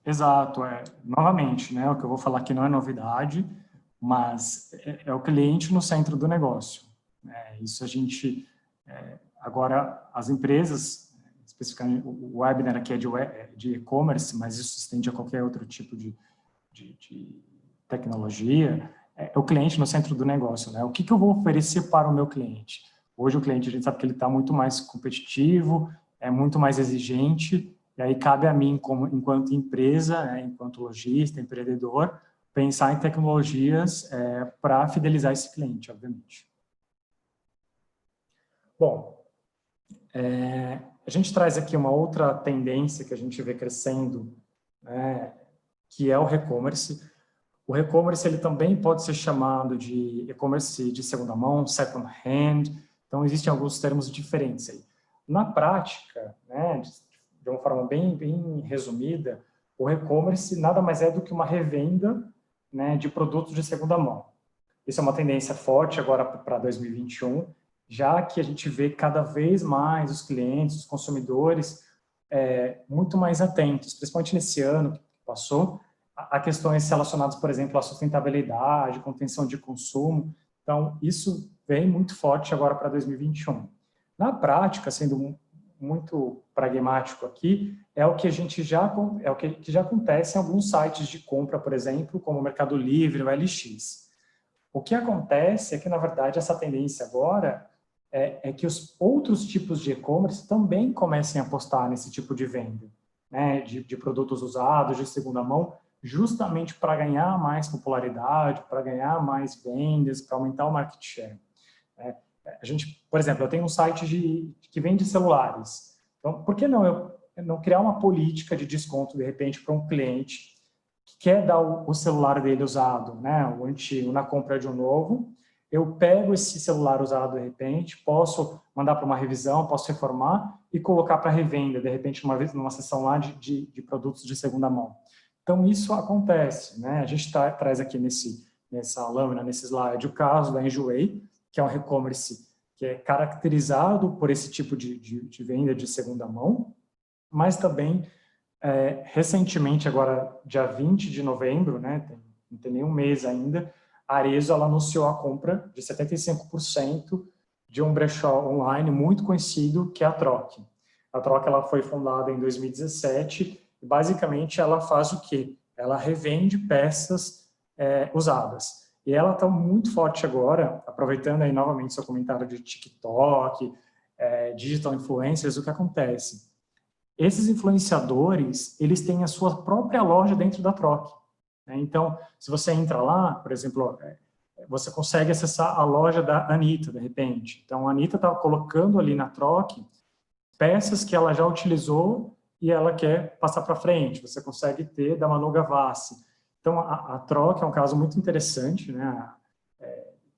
S2: Exato, novamente, né? O que eu vou falar aqui não é novidade, mas é o cliente no centro do negócio. Isso a gente agora as empresas, especificamente o webinar aqui é de e-commerce, mas isso se estende a qualquer outro tipo de tecnologia. É o cliente no centro do negócio, né? O que eu vou oferecer para o meu cliente? Hoje o cliente, a gente sabe que ele está muito mais competitivo, é muito mais exigente, e aí cabe a mim, enquanto empresa, enquanto lojista, empreendedor, pensar em tecnologias para fidelizar esse cliente, obviamente. Bom, a gente traz aqui uma outra tendência que a gente vê crescendo, né, que é o e-commerce. O e-commerce ele também pode ser chamado de e-commerce de segunda mão, second hand. Então, existem alguns termos diferentes aí. Na prática, né, de uma forma bem resumida, o e-commerce nada mais é do que uma revenda, né, de produtos de segunda mão. Isso é uma tendência forte agora para 2021, já que a gente vê cada vez mais os clientes, os consumidores, muito mais atentos, principalmente nesse ano que passou, a questões relacionadas, por exemplo, à sustentabilidade, contenção de consumo. Então, isso vem muito forte agora para 2021. Na prática, sendo muito pragmático aqui, é o que já acontece em alguns sites de compra, por exemplo, como o Mercado Livre, o LX. O que acontece é que, na verdade, essa tendência agora é que os outros tipos de e-commerce também comecem a apostar nesse tipo de venda, né, de produtos usados, de segunda mão, justamente para ganhar mais popularidade, para ganhar mais vendas, para aumentar o market share. A gente, por exemplo, eu tenho um site que vende celulares. Então, por que não eu não criar uma política de desconto, de repente, para um cliente que quer dar o celular dele usado, né, o antigo, na compra de um novo? Eu pego esse celular usado, de repente, posso mandar para uma revisão, posso reformar e colocar para revenda, de repente, numa seção lá de produtos de segunda mão. Então, isso acontece, né? A gente traz aqui nessa lâmina, nesse slide, o caso da Enjoei, que é um e-commerce que é caracterizado por esse tipo de venda de segunda mão, mas também, recentemente, agora, dia 20 de novembro, né, não tem nem um mês ainda, a Arezzo ela anunciou a compra de 75% de um brechó online muito conhecido, que é a Troc. A Troc ela foi fundada em 2017 e, basicamente, ela faz o quê? Ela revende peças usadas. E ela está muito forte agora, aproveitando aí novamente seu comentário de TikTok, digital influencers, o que acontece? Esses influenciadores, eles têm a sua própria loja dentro da Troc. Então, se você entra lá, por exemplo, você consegue acessar a loja da Anitta, de repente. Então, a Anitta está colocando ali na Troc peças que ela já utilizou e ela quer passar para frente. Você consegue ter da Manu Gavassi. Então, a Troc é um caso muito interessante, né?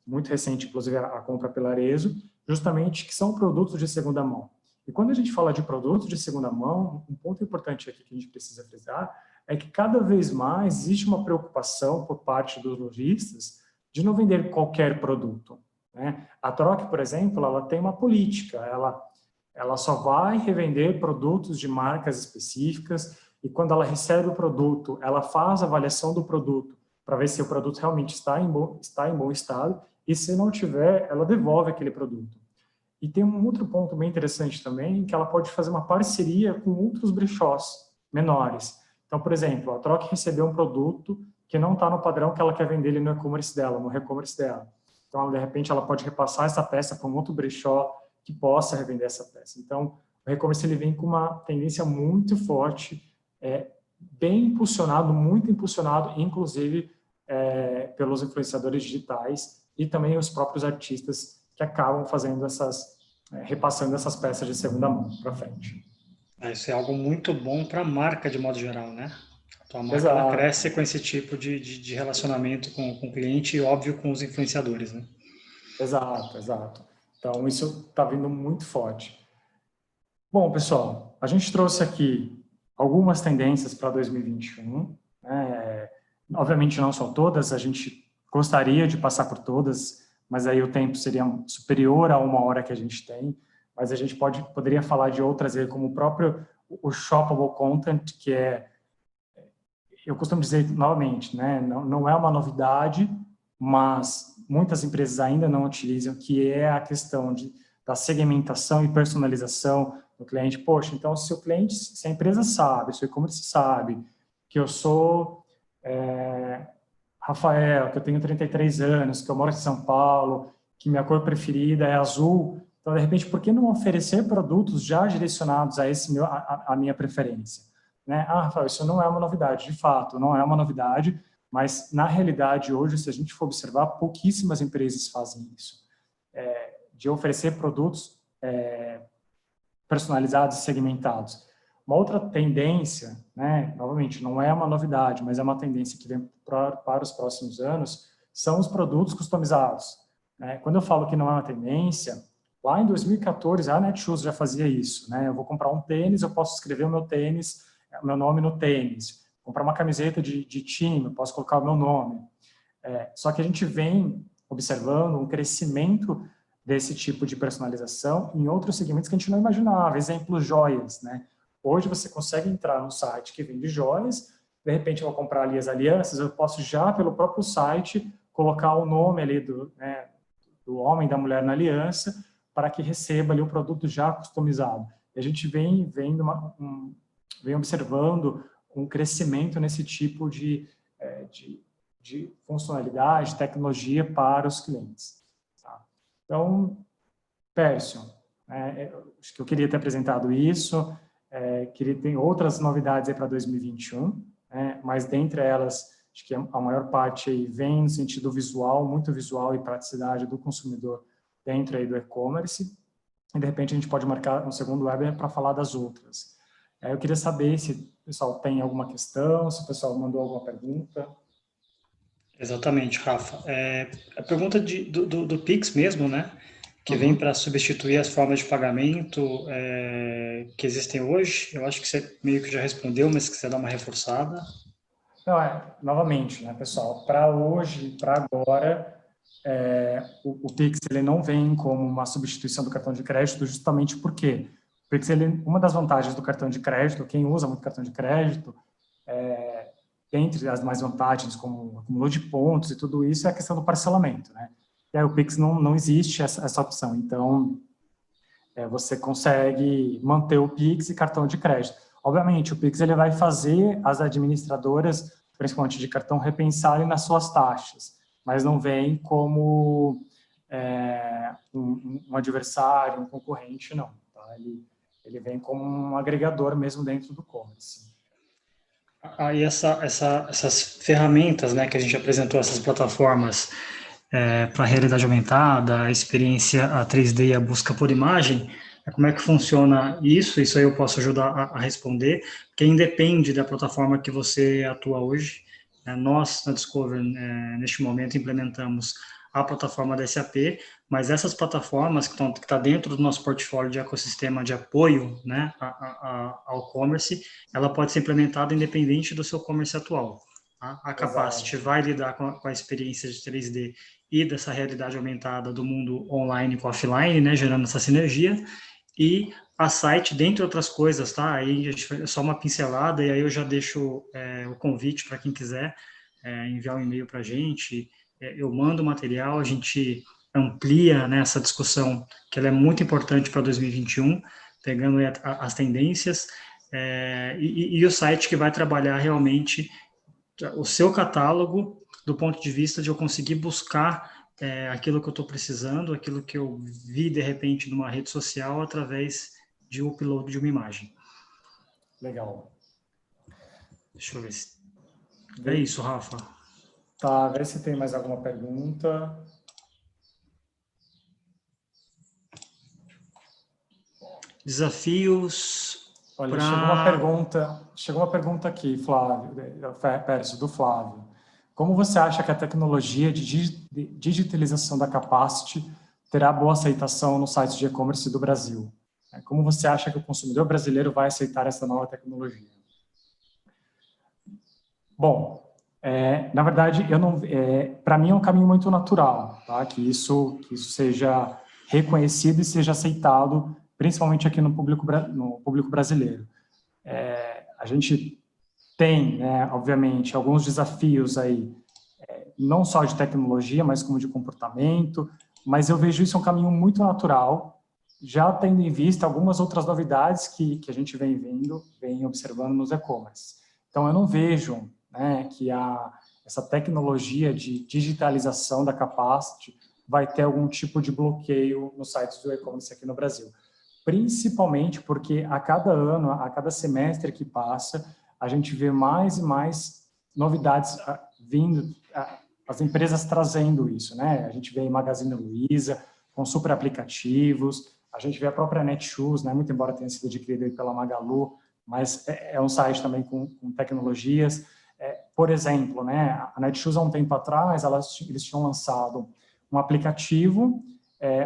S2: Muito recente, inclusive, a compra pela Arezzo, justamente que são produtos de segunda mão. E quando a gente fala de produtos de segunda mão, um ponto importante aqui que a gente precisa frisar é que cada vez mais existe uma preocupação por parte dos lojistas de não vender qualquer produto, né? A Troc, por exemplo, ela tem uma política, ela só vai revender produtos de marcas específicas e quando ela recebe o produto, ela faz a avaliação do produto para ver se o produto realmente está em bom estado e se não tiver, ela devolve aquele produto. E tem um outro ponto bem interessante também, que ela pode fazer uma parceria com outros brechós menores. Então, por exemplo, a Troc recebeu um produto que não está no padrão que ela quer vender ali no e-commerce dela, no e-commerce dela. Então, de repente, ela pode repassar essa peça para um outro brechó que possa revender essa peça. Então, o e-commerce ele vem com uma tendência muito forte, bem impulsionado, muito impulsionado, inclusive pelos influenciadores digitais e também os próprios artistas que acabam fazendo repassando essas peças de segunda mão para frente.
S1: Isso é algo muito bom para a marca de modo geral, né? A tua marca ela
S2: Exato.
S1: cresce com esse tipo de relacionamento com o cliente e, óbvio, com os influenciadores, né?
S2: Exato. Então, isso está vindo muito forte. Bom, pessoal, a gente trouxe aqui algumas tendências para 2021. Né? Obviamente, não são todas, a gente gostaria de passar por todas, mas aí o tempo seria superior a 1 hora que a gente tem. Mas a gente poderia falar de outras aí, como o shoppable content, que eu costumo dizer novamente, né? Não é uma novidade, mas muitas empresas ainda não utilizam, que é a questão da segmentação e personalização do cliente. Poxa, então se a empresa sabe, se o e-commerce sabe que eu sou Rafael, que eu tenho 33 anos, que eu moro em São Paulo, que minha cor preferida é azul, então, de repente, por que não oferecer produtos já direcionados a minha preferência? Né? Rafael, isso não é uma novidade, de fato, não é uma novidade, mas na realidade hoje, se a gente for observar, pouquíssimas empresas fazem isso, de oferecer produtos personalizados e segmentados. Uma outra tendência, né, novamente, não é uma novidade, mas é uma tendência que vem para os próximos anos, são os produtos customizados. Né? Quando eu falo que não é uma tendência, lá em 2014 a Netshoes já fazia isso. Né? Eu vou comprar um tênis, eu posso escrever o meu tênis, o meu nome no tênis. Comprar uma camiseta de time, eu posso colocar o meu nome. Só que a gente vem observando um crescimento desse tipo de personalização em outros segmentos que a gente não imaginava. Exemplo, joias, né? Hoje você consegue entrar no site que vende joias, de repente eu vou comprar ali as alianças, eu posso já pelo próprio site colocar o nome ali do homem, da mulher na aliança, para que receba ali o produto já customizado. E a gente vem observando um crescimento nesse tipo de funcionalidade, tecnologia para os clientes. Tá? Então, Pércio, acho que eu queria ter apresentado isso, queria ter outras novidades aí para 2021, mas dentre elas, acho que a maior parte aí vem no sentido visual, muito visual e praticidade do consumidor dentro aí do e-commerce, e de repente a gente pode marcar um segundo webinar para falar das outras. Eu queria saber se o pessoal tem alguma questão, se o pessoal mandou alguma pergunta.
S1: Exatamente, Rafa. A pergunta do Pix mesmo, né? Que vem para substituir as formas de pagamento que existem hoje. Eu acho que você meio que já respondeu, mas se quiser dar uma reforçada.
S2: Não, novamente, né, pessoal, para hoje, para agora, o Pix ele não vem como uma substituição do cartão de crédito, justamente porque o Pix, uma das vantagens do cartão de crédito, quem usa muito cartão de crédito, entre as mais vantagens, como acúmulo de pontos e tudo isso, é a questão do parcelamento, né? E aí o Pix não existe essa opção, então você consegue manter o Pix e cartão de crédito. Obviamente, o Pix ele vai fazer as administradoras, principalmente de cartão, repensarem nas suas taxas, mas não vem como um adversário, um concorrente, não. Tá? Ele vem como um agregador mesmo dentro do e-commerce.
S1: Aí essas ferramentas, né, que a gente apresentou, essas plataformas para realidade aumentada, a experiência a 3D e a busca por imagem, como é que funciona isso? Isso aí eu posso ajudar a responder, porque independe da plataforma que você atua hoje. Nós, na Discover, neste momento, implementamos a plataforma da SAP, mas essas plataformas que estão dentro do nosso portfólio de ecossistema de apoio, né, ao commerce, ela pode ser implementada independente do seu commerce atual. Tá? A Capacity vai lidar com a experiência de 3D e dessa realidade aumentada do mundo online com offline, né, gerando essa sinergia, e a site, dentre outras coisas, tá? Aí é só uma pincelada, e aí eu já deixo o convite para quem quiser enviar um e-mail para a gente, eu mando o material, a gente amplia, né, essa discussão, que ela é muito importante para 2021, pegando as tendências, e o site que vai trabalhar realmente o seu catálogo do ponto de vista de eu conseguir buscar aquilo que eu estou precisando, aquilo que eu vi de repente numa rede social através de um upload de uma imagem.
S2: Legal.
S1: Deixa eu ver se... É isso, Rafa.
S2: Tá, vê se tem mais alguma pergunta.
S1: Desafios.
S2: Olha, chegou uma pergunta aqui, Flávio, Pércio, do Flávio. Como você acha que a tecnologia de digitalização da Capacity terá boa aceitação nos sites de e-commerce do Brasil? Como você acha que o consumidor brasileiro vai aceitar essa nova tecnologia? Bom, na verdade, para mim é um caminho muito natural, tá? Que isso seja reconhecido e seja aceitado, principalmente aqui no público brasileiro. A gente tem, né, obviamente, alguns desafios aí, não só de tecnologia, mas como de comportamento, mas eu vejo isso um caminho muito natural, já tendo em vista algumas outras novidades que a gente vem observando nos e-commerce. Então, eu não vejo, né, que essa tecnologia de digitalização da Capacity vai ter algum tipo de bloqueio nos sites do e-commerce aqui no Brasil. Principalmente porque a cada ano, a cada semestre que passa, a gente vê mais e mais novidades vindo, as empresas trazendo isso, né? A gente vê aí Magazine Luiza, com super aplicativos, a gente vê a própria Netshoes, né? Muito embora tenha sido adquirida pela Magalu, mas é um site também com tecnologias. Por exemplo, né? A Netshoes, há um tempo atrás, eles tinham lançado um aplicativo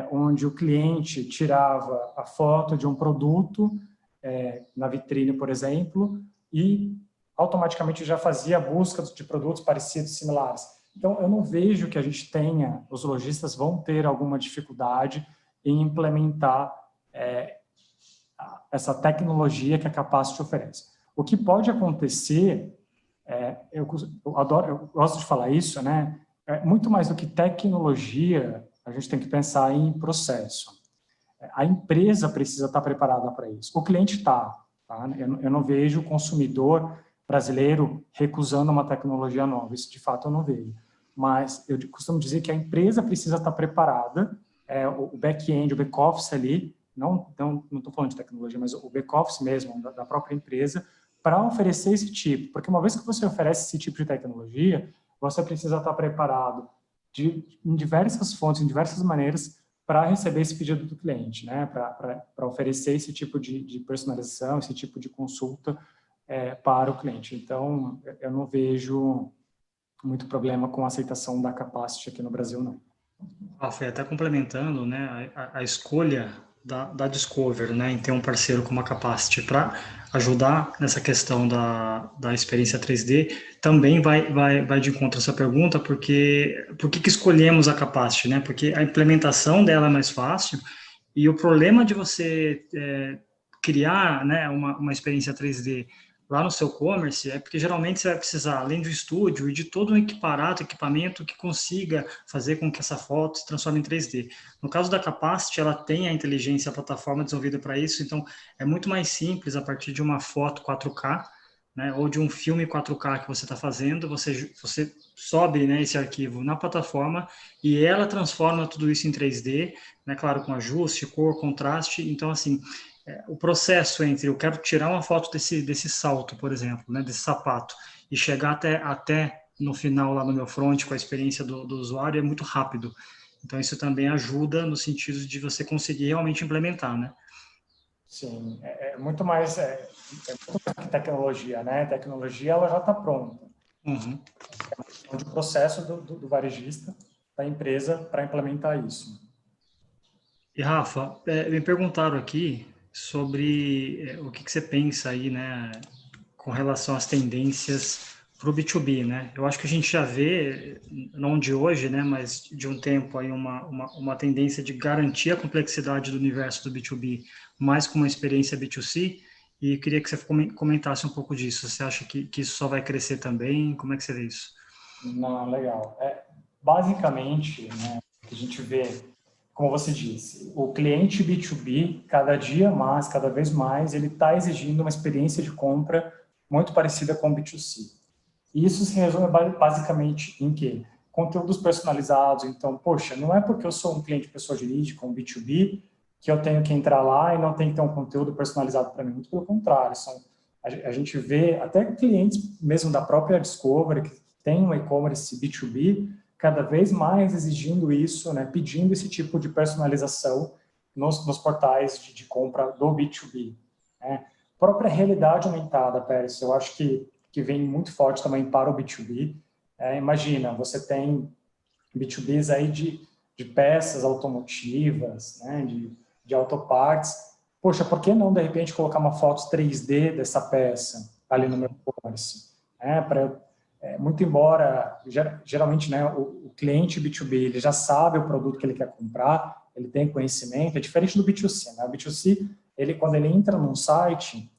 S2: onde o cliente tirava a foto de um produto na vitrine, por exemplo, e automaticamente já fazia a busca de produtos parecidos, similares. Então, eu não vejo que a gente tenha, os lojistas vão ter alguma dificuldade em implementar essa tecnologia que a Capacity oferece. O que pode acontecer, eu gosto de falar isso, né? Muito mais do que tecnologia, a gente tem que pensar em processo. A empresa precisa estar preparada para isso. O cliente está. Tá? Eu não vejo o consumidor brasileiro recusando uma tecnologia nova. Isso, de fato, eu não vejo. Mas eu costumo dizer que a empresa precisa estar preparada, o back-end, o back-office ali, não estou falando de tecnologia, mas o back-office mesmo, da própria empresa, para oferecer esse tipo. Porque uma vez que você oferece esse tipo de tecnologia, você precisa estar preparado em diversas fontes, em diversas maneiras, para receber esse pedido do cliente, né? Para oferecer esse tipo de personalização, esse tipo de consulta para o cliente. Então, eu não vejo muito problema com a aceitação da Capacity aqui no Brasil, não.
S1: Foi até complementando, né, a escolha da Discover, né, em ter um parceiro como a Capacity para ajudar nessa questão da experiência 3D, também vai de encontro a essa pergunta, porque por que escolhemos a Capacity, né? Porque a implementação dela é mais fácil e o problema de você criar, né, uma experiência 3D lá no seu e-commerce é porque geralmente você vai precisar, além do estúdio, e de todo um equipamento que consiga fazer com que essa foto se transforme em 3D. No caso da Capacity, ela tem a inteligência, a plataforma desenvolvida para isso, então é muito mais simples a partir de uma foto 4K, né, ou de um filme 4K que você está fazendo, você sobe, né, esse arquivo na plataforma e ela transforma tudo isso em 3D, né, claro, com ajuste, cor, contraste. Então, assim, o processo entre eu quero tirar uma foto desse salto, por exemplo, né, desse sapato, e chegar até no final lá no meu front com a experiência do usuário é muito rápido. Então, isso também ajuda no sentido de você conseguir realmente implementar, né?
S2: Sim, muito mais que tecnologia, né? A tecnologia, ela já está pronta.
S1: Uhum.
S2: É uma questão de processo do varejista, da empresa, para implementar isso.
S1: E Rafa, me perguntaram aqui sobre o que você pensa aí, né, com relação às tendências para o B2B, né? Eu acho que a gente já vê, não de hoje, né, mas de um tempo aí uma tendência de garantir a complexidade do universo do B2B, mais com uma experiência B2C, e queria que você comentasse um pouco disso. Você acha que isso só vai crescer também? Como é que você vê isso?
S2: Não, legal. Basicamente, né, o que a gente vê, como você disse, o cliente B2B, cada dia mais, cada vez mais, ele está exigindo uma experiência de compra muito parecida com o B2C. E isso se resume basicamente em quê? Conteúdos personalizados. Então, poxa, não é porque eu sou um cliente pessoa jurídica, um B2B, que eu tenho que entrar lá e não tem que ter um conteúdo personalizado para mim. Muito pelo contrário, a gente vê até clientes mesmo da própria Discovery, que tem um e-commerce B2B, cada vez mais exigindo isso, né, pedindo esse tipo de personalização nos portais de compra do B2B. Né? A própria realidade aumentada, Pérez, eu acho que vem muito forte também para o B2B. Imagina, você tem B2Bs aí de peças automotivas, né, de autopartes. Poxa, por que não, de repente, colocar uma foto 3D dessa peça ali no meu e-commerce? Muito embora, geralmente, né, o cliente B2B ele já sabe o produto que ele quer comprar, ele tem conhecimento, é diferente do B2C. Né? O B2C, quando ele entra num site,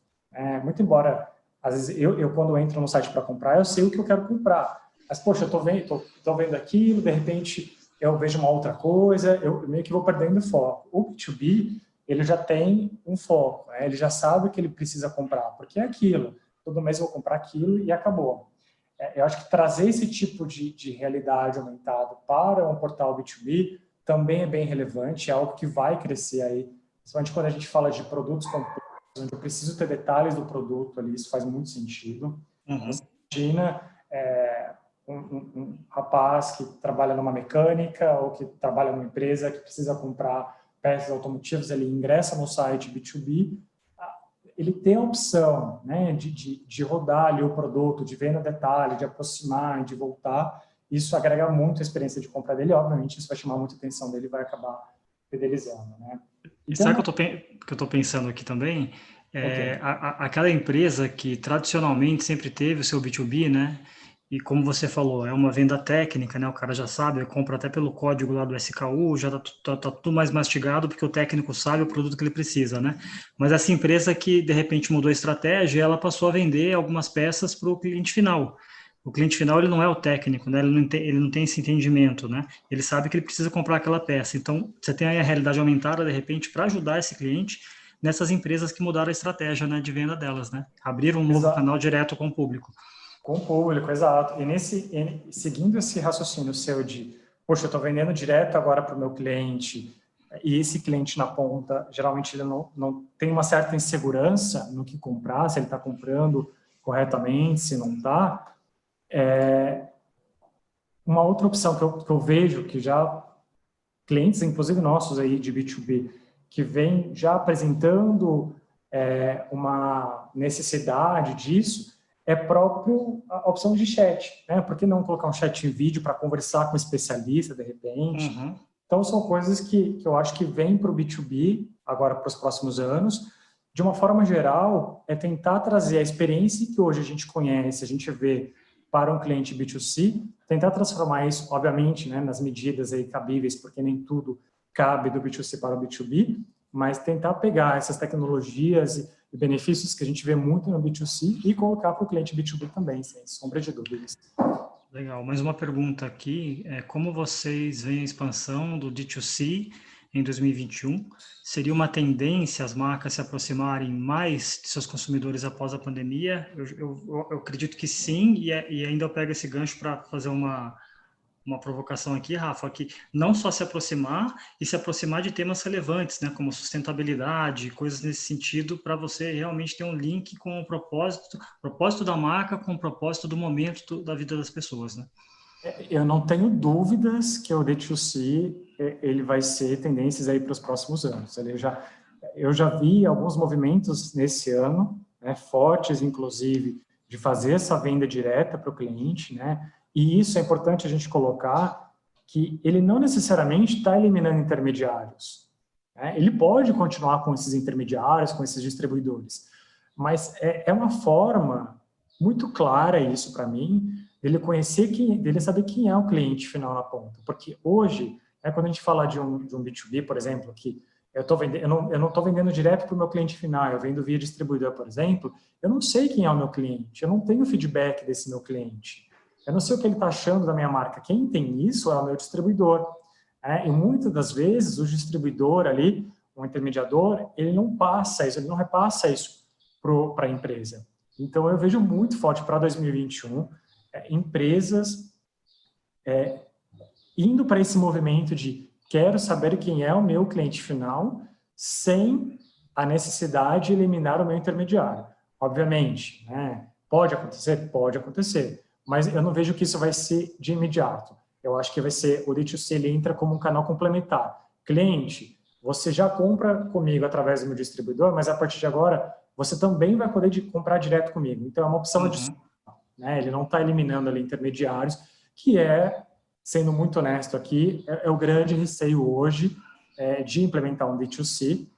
S2: muito embora, às vezes, eu quando entro no site para comprar, eu sei o que eu quero comprar. Mas, poxa, eu tô vendo aquilo, de repente eu vejo uma outra coisa, eu meio que vou perdendo foco. O B2B, ele já tem um foco, né? Ele já sabe o que ele precisa comprar, porque é aquilo. Todo mês eu vou comprar aquilo e acabou. Eu acho que trazer esse tipo de realidade aumentada para um portal B2B também é bem relevante, é algo que vai crescer aí, principalmente quando a gente fala de produtos complexos, onde eu preciso ter detalhes do produto ali, isso faz muito sentido.
S1: Uhum.
S2: Você imagina um rapaz que trabalha numa mecânica ou que trabalha numa empresa que precisa comprar peças automotivas, ele ingressa no site B2B, ele tem a opção, né, de rodar ali o produto, de ver no detalhe, de aproximar, de voltar. Isso agrega muito a experiência de compra dele, obviamente isso vai chamar muita atenção dele e vai acabar fidelizando, né?
S1: E sabe o que eu estou pensando aqui também?
S2: Okay.
S1: Aquela empresa que tradicionalmente sempre teve o seu B2B, né? E como você falou, é uma venda técnica, né? O cara já sabe, compra até pelo código lá do SKU, já tá tudo mais mastigado, porque o técnico sabe o produto que ele precisa, né? Mas essa empresa que, de repente, mudou a estratégia, ela passou a vender algumas peças para o cliente final. O cliente final, ele não é o técnico, né? Ele não tem esse entendimento, né? Ele sabe que ele precisa comprar aquela peça. Então, você tem aí a realidade aumentada, de repente, para ajudar esse cliente nessas empresas que mudaram a estratégia, né, de venda delas, né? Abriram um novo canal direto com o público.
S2: Com o público, exato. E seguindo esse raciocínio seu de, poxa, eu estou vendendo direto agora para o meu cliente, e esse cliente na ponta, geralmente ele não tem uma certa insegurança no que comprar, se ele está comprando corretamente, se não está. Uma outra opção que eu vejo, que já clientes, inclusive nossos aí de B2B, que vem já apresentando uma necessidade disso, é próprio a opção de chat, né? Por que não colocar um chat em vídeo para conversar com um especialista, de repente?
S1: Uhum.
S2: Então, são coisas que eu acho que vêm para o B2B, agora para os próximos anos. De uma forma geral, é tentar trazer a experiência que hoje a gente conhece, a gente vê para um cliente B2C, tentar transformar isso, obviamente, né, nas medidas aí cabíveis, porque nem tudo cabe do B2C para o B2B, mas tentar pegar essas tecnologias e benefícios que a gente vê muito no B2C e colocar para o cliente B2B também, sem sombra de dúvidas.
S1: Legal. Mais uma pergunta aqui, como vocês veem a expansão do D2C em 2021? Seria uma tendência as marcas se aproximarem mais de seus consumidores após a pandemia? Eu acredito que sim, e ainda eu pego esse gancho para fazer uma provocação aqui, Rafa, que não só se aproximar, e se aproximar de temas relevantes, né, como sustentabilidade, coisas nesse sentido, para você realmente ter um link com o propósito da marca, com o propósito do momento da vida das pessoas, né?
S2: Eu não tenho dúvidas que o D2C ele vai ser tendências aí para os próximos anos. Eu já vi alguns movimentos nesse ano, né, fortes, inclusive, de fazer essa venda direta para o cliente, né? E isso é importante a gente colocar que ele não necessariamente está eliminando intermediários, né? Ele pode continuar com esses intermediários, com esses distribuidores, mas é uma forma muito clara isso para mim, dele conhecer dele saber quem é o cliente final na ponta, porque hoje, quando a gente fala de um B2B, por exemplo, que eu não estou vendendo direto para o meu cliente final, eu vendo via distribuidor, por exemplo, eu não sei quem é o meu cliente, eu não tenho feedback desse meu cliente, eu não sei o que ele está achando da minha marca. Quem tem isso é o meu distribuidor. E muitas das vezes o distribuidor ali, o intermediador, ele não passa isso, ele não repassa isso para a empresa. Então eu vejo muito forte para 2021 empresas indo para esse movimento de quero saber quem é o meu cliente final sem a necessidade de eliminar o meu intermediário. Obviamente, né? Pode acontecer, mas eu não vejo que isso vai ser de imediato. Eu acho que vai ser, o D2C ele entra como um canal complementar. Cliente, você já compra comigo através do meu distribuidor, mas a partir de agora você também vai poder comprar direto comigo. Então é uma opção adicional, né? Ele não está eliminando ali intermediários, que sendo muito honesto aqui, é o grande receio hoje de implementar um D2C,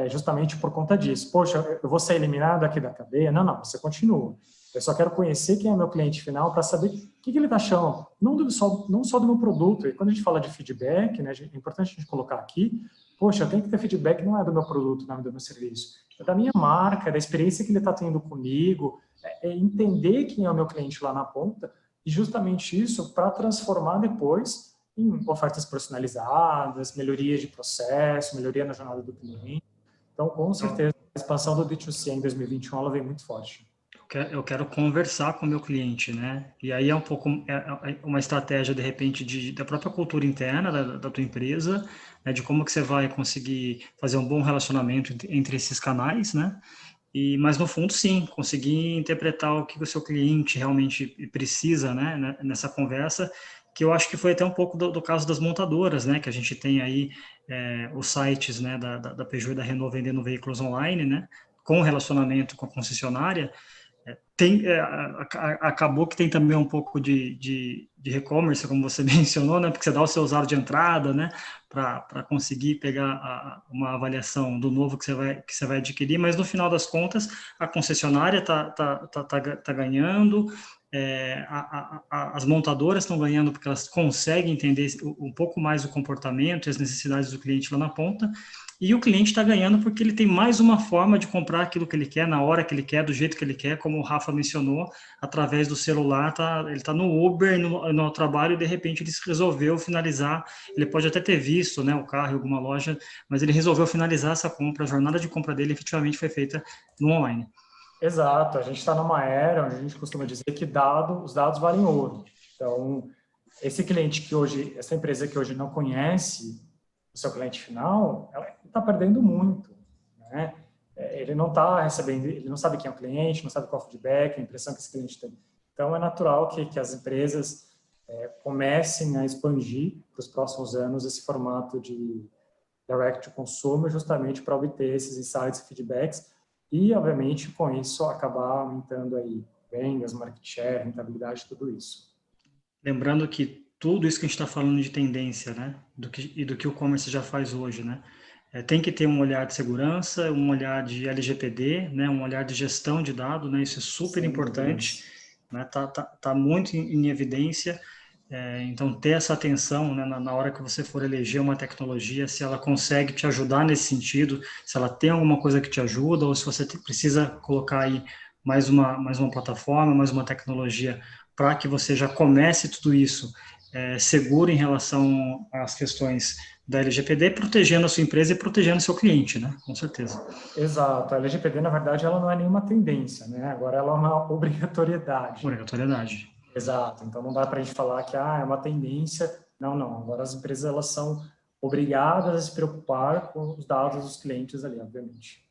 S2: justamente por conta disso. Poxa, eu vou ser eliminado aqui da cadeia? Não, você continua. Eu só quero conhecer quem é meu cliente final para saber o que ele está achando, não só do meu produto. E quando a gente fala de feedback, né, é importante a gente colocar aqui, poxa, eu tenho que ter feedback, não é do meu produto, não é do meu serviço, é da minha marca, da experiência que ele está tendo comigo, entender quem é o meu cliente lá na ponta, e justamente isso para transformar depois em ofertas personalizadas, melhorias de processo, melhoria na jornada do cliente. Então, com certeza, a expansão do D2C em 2021 ela vem muito forte.
S1: Eu quero conversar com o meu cliente, né? E aí é um pouco uma estratégia, de repente, da própria cultura interna da tua empresa, né? De como que você vai conseguir fazer um bom relacionamento entre esses canais, né? Mas no fundo, sim, conseguir interpretar o que o seu cliente realmente precisa, né, nessa conversa, que eu acho que foi até um pouco do caso das montadoras, né, que a gente tem aí os sites, né, da Peugeot e da Renault vendendo veículos online, né, com relacionamento com a concessionária. Acabou que tem também um pouco de e-commerce, como você mencionou, né, porque você dá o seu usado de entrada, né, para conseguir pegar uma avaliação do novo que você vai adquirir, mas no final das contas, a concessionária tá ganhando, as montadoras estão ganhando porque elas conseguem entender um pouco mais o comportamento e as necessidades do cliente lá na ponta, e o cliente está ganhando porque ele tem mais uma forma de comprar aquilo que ele quer, na hora que ele quer, do jeito que ele quer, como o Rafa mencionou, através do celular, ele está no Uber, no trabalho, e de repente ele resolveu finalizar, ele pode até ter visto, né, o carro em alguma loja, mas ele resolveu finalizar essa compra, a jornada de compra dele efetivamente foi feita no online.
S2: Exato, a gente está numa era onde a gente costuma dizer que os dados valem ouro. Então, esse cliente que hoje, essa empresa que hoje não conhece o seu cliente final, ela está perdendo muito, né? Ele não está recebendo, ele não sabe quem é o cliente, não sabe qual é o feedback, a impressão que esse cliente tem. Então, é natural que as empresas comecem a expandir para os próximos anos esse formato de direct to consumer, justamente para obter esses insights e feedbacks e, obviamente, com isso, acabar aumentando aí vendas, market share, rentabilidade, tudo isso.
S1: Lembrando que tudo isso que a gente está falando de tendência, né, do que o e-commerce já faz hoje, né, tem que ter um olhar de segurança, um olhar de LGPD, né, um olhar de gestão de dados, né, isso é super importante, né, tá muito em evidência, então ter essa atenção, né, na hora que você for eleger uma tecnologia, se ela consegue te ajudar nesse sentido, se ela tem alguma coisa que te ajuda, ou se você precisa colocar aí mais uma plataforma, mais uma tecnologia, para que você já comece tudo isso seguro em relação às questões da LGPD, protegendo a sua empresa e protegendo o seu cliente, né? Com certeza.
S2: Exato. A LGPD, na verdade, ela não é nenhuma tendência, né? Agora ela é uma obrigatoriedade.
S1: Obrigatoriedade.
S2: Exato. Então, não dá para a gente falar que é uma tendência. Não, não. Agora as empresas elas são obrigadas a se preocupar com os dados dos clientes ali, obviamente.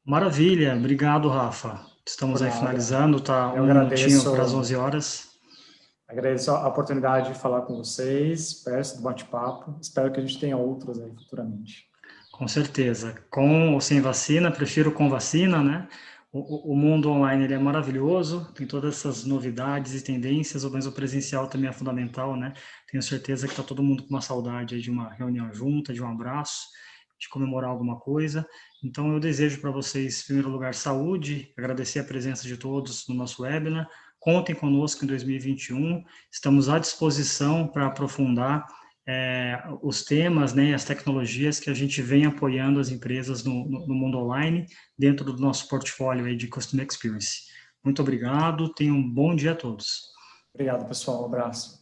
S1: Maravilha. Obrigado, Rafa. Estamos
S2: Por
S1: aí
S2: nada.
S1: finalizando, tá
S2: Eu
S1: um minutinho para as
S2: agradeço
S1: 11 horas.
S2: Agradeço a oportunidade de falar com vocês, peço do bate-papo. Espero que a gente tenha outros aí futuramente.
S1: Com certeza. Com ou sem vacina, prefiro com vacina, né? O mundo online ele é maravilhoso, tem todas essas novidades e tendências, mas o presencial também é fundamental, né? Tenho certeza que está todo mundo com uma saudade aí de uma reunião junta, de um abraço, de comemorar alguma coisa. Então, eu desejo para vocês, em primeiro lugar, saúde, agradecer a presença de todos no nosso webinar. Contem conosco em 2021, estamos à disposição para aprofundar os temas, né, as tecnologias que a gente vem apoiando as empresas no mundo online, dentro do nosso portfólio aí de Customer Experience. Muito obrigado, tenham um bom dia a todos.
S2: Obrigado, pessoal. Um abraço.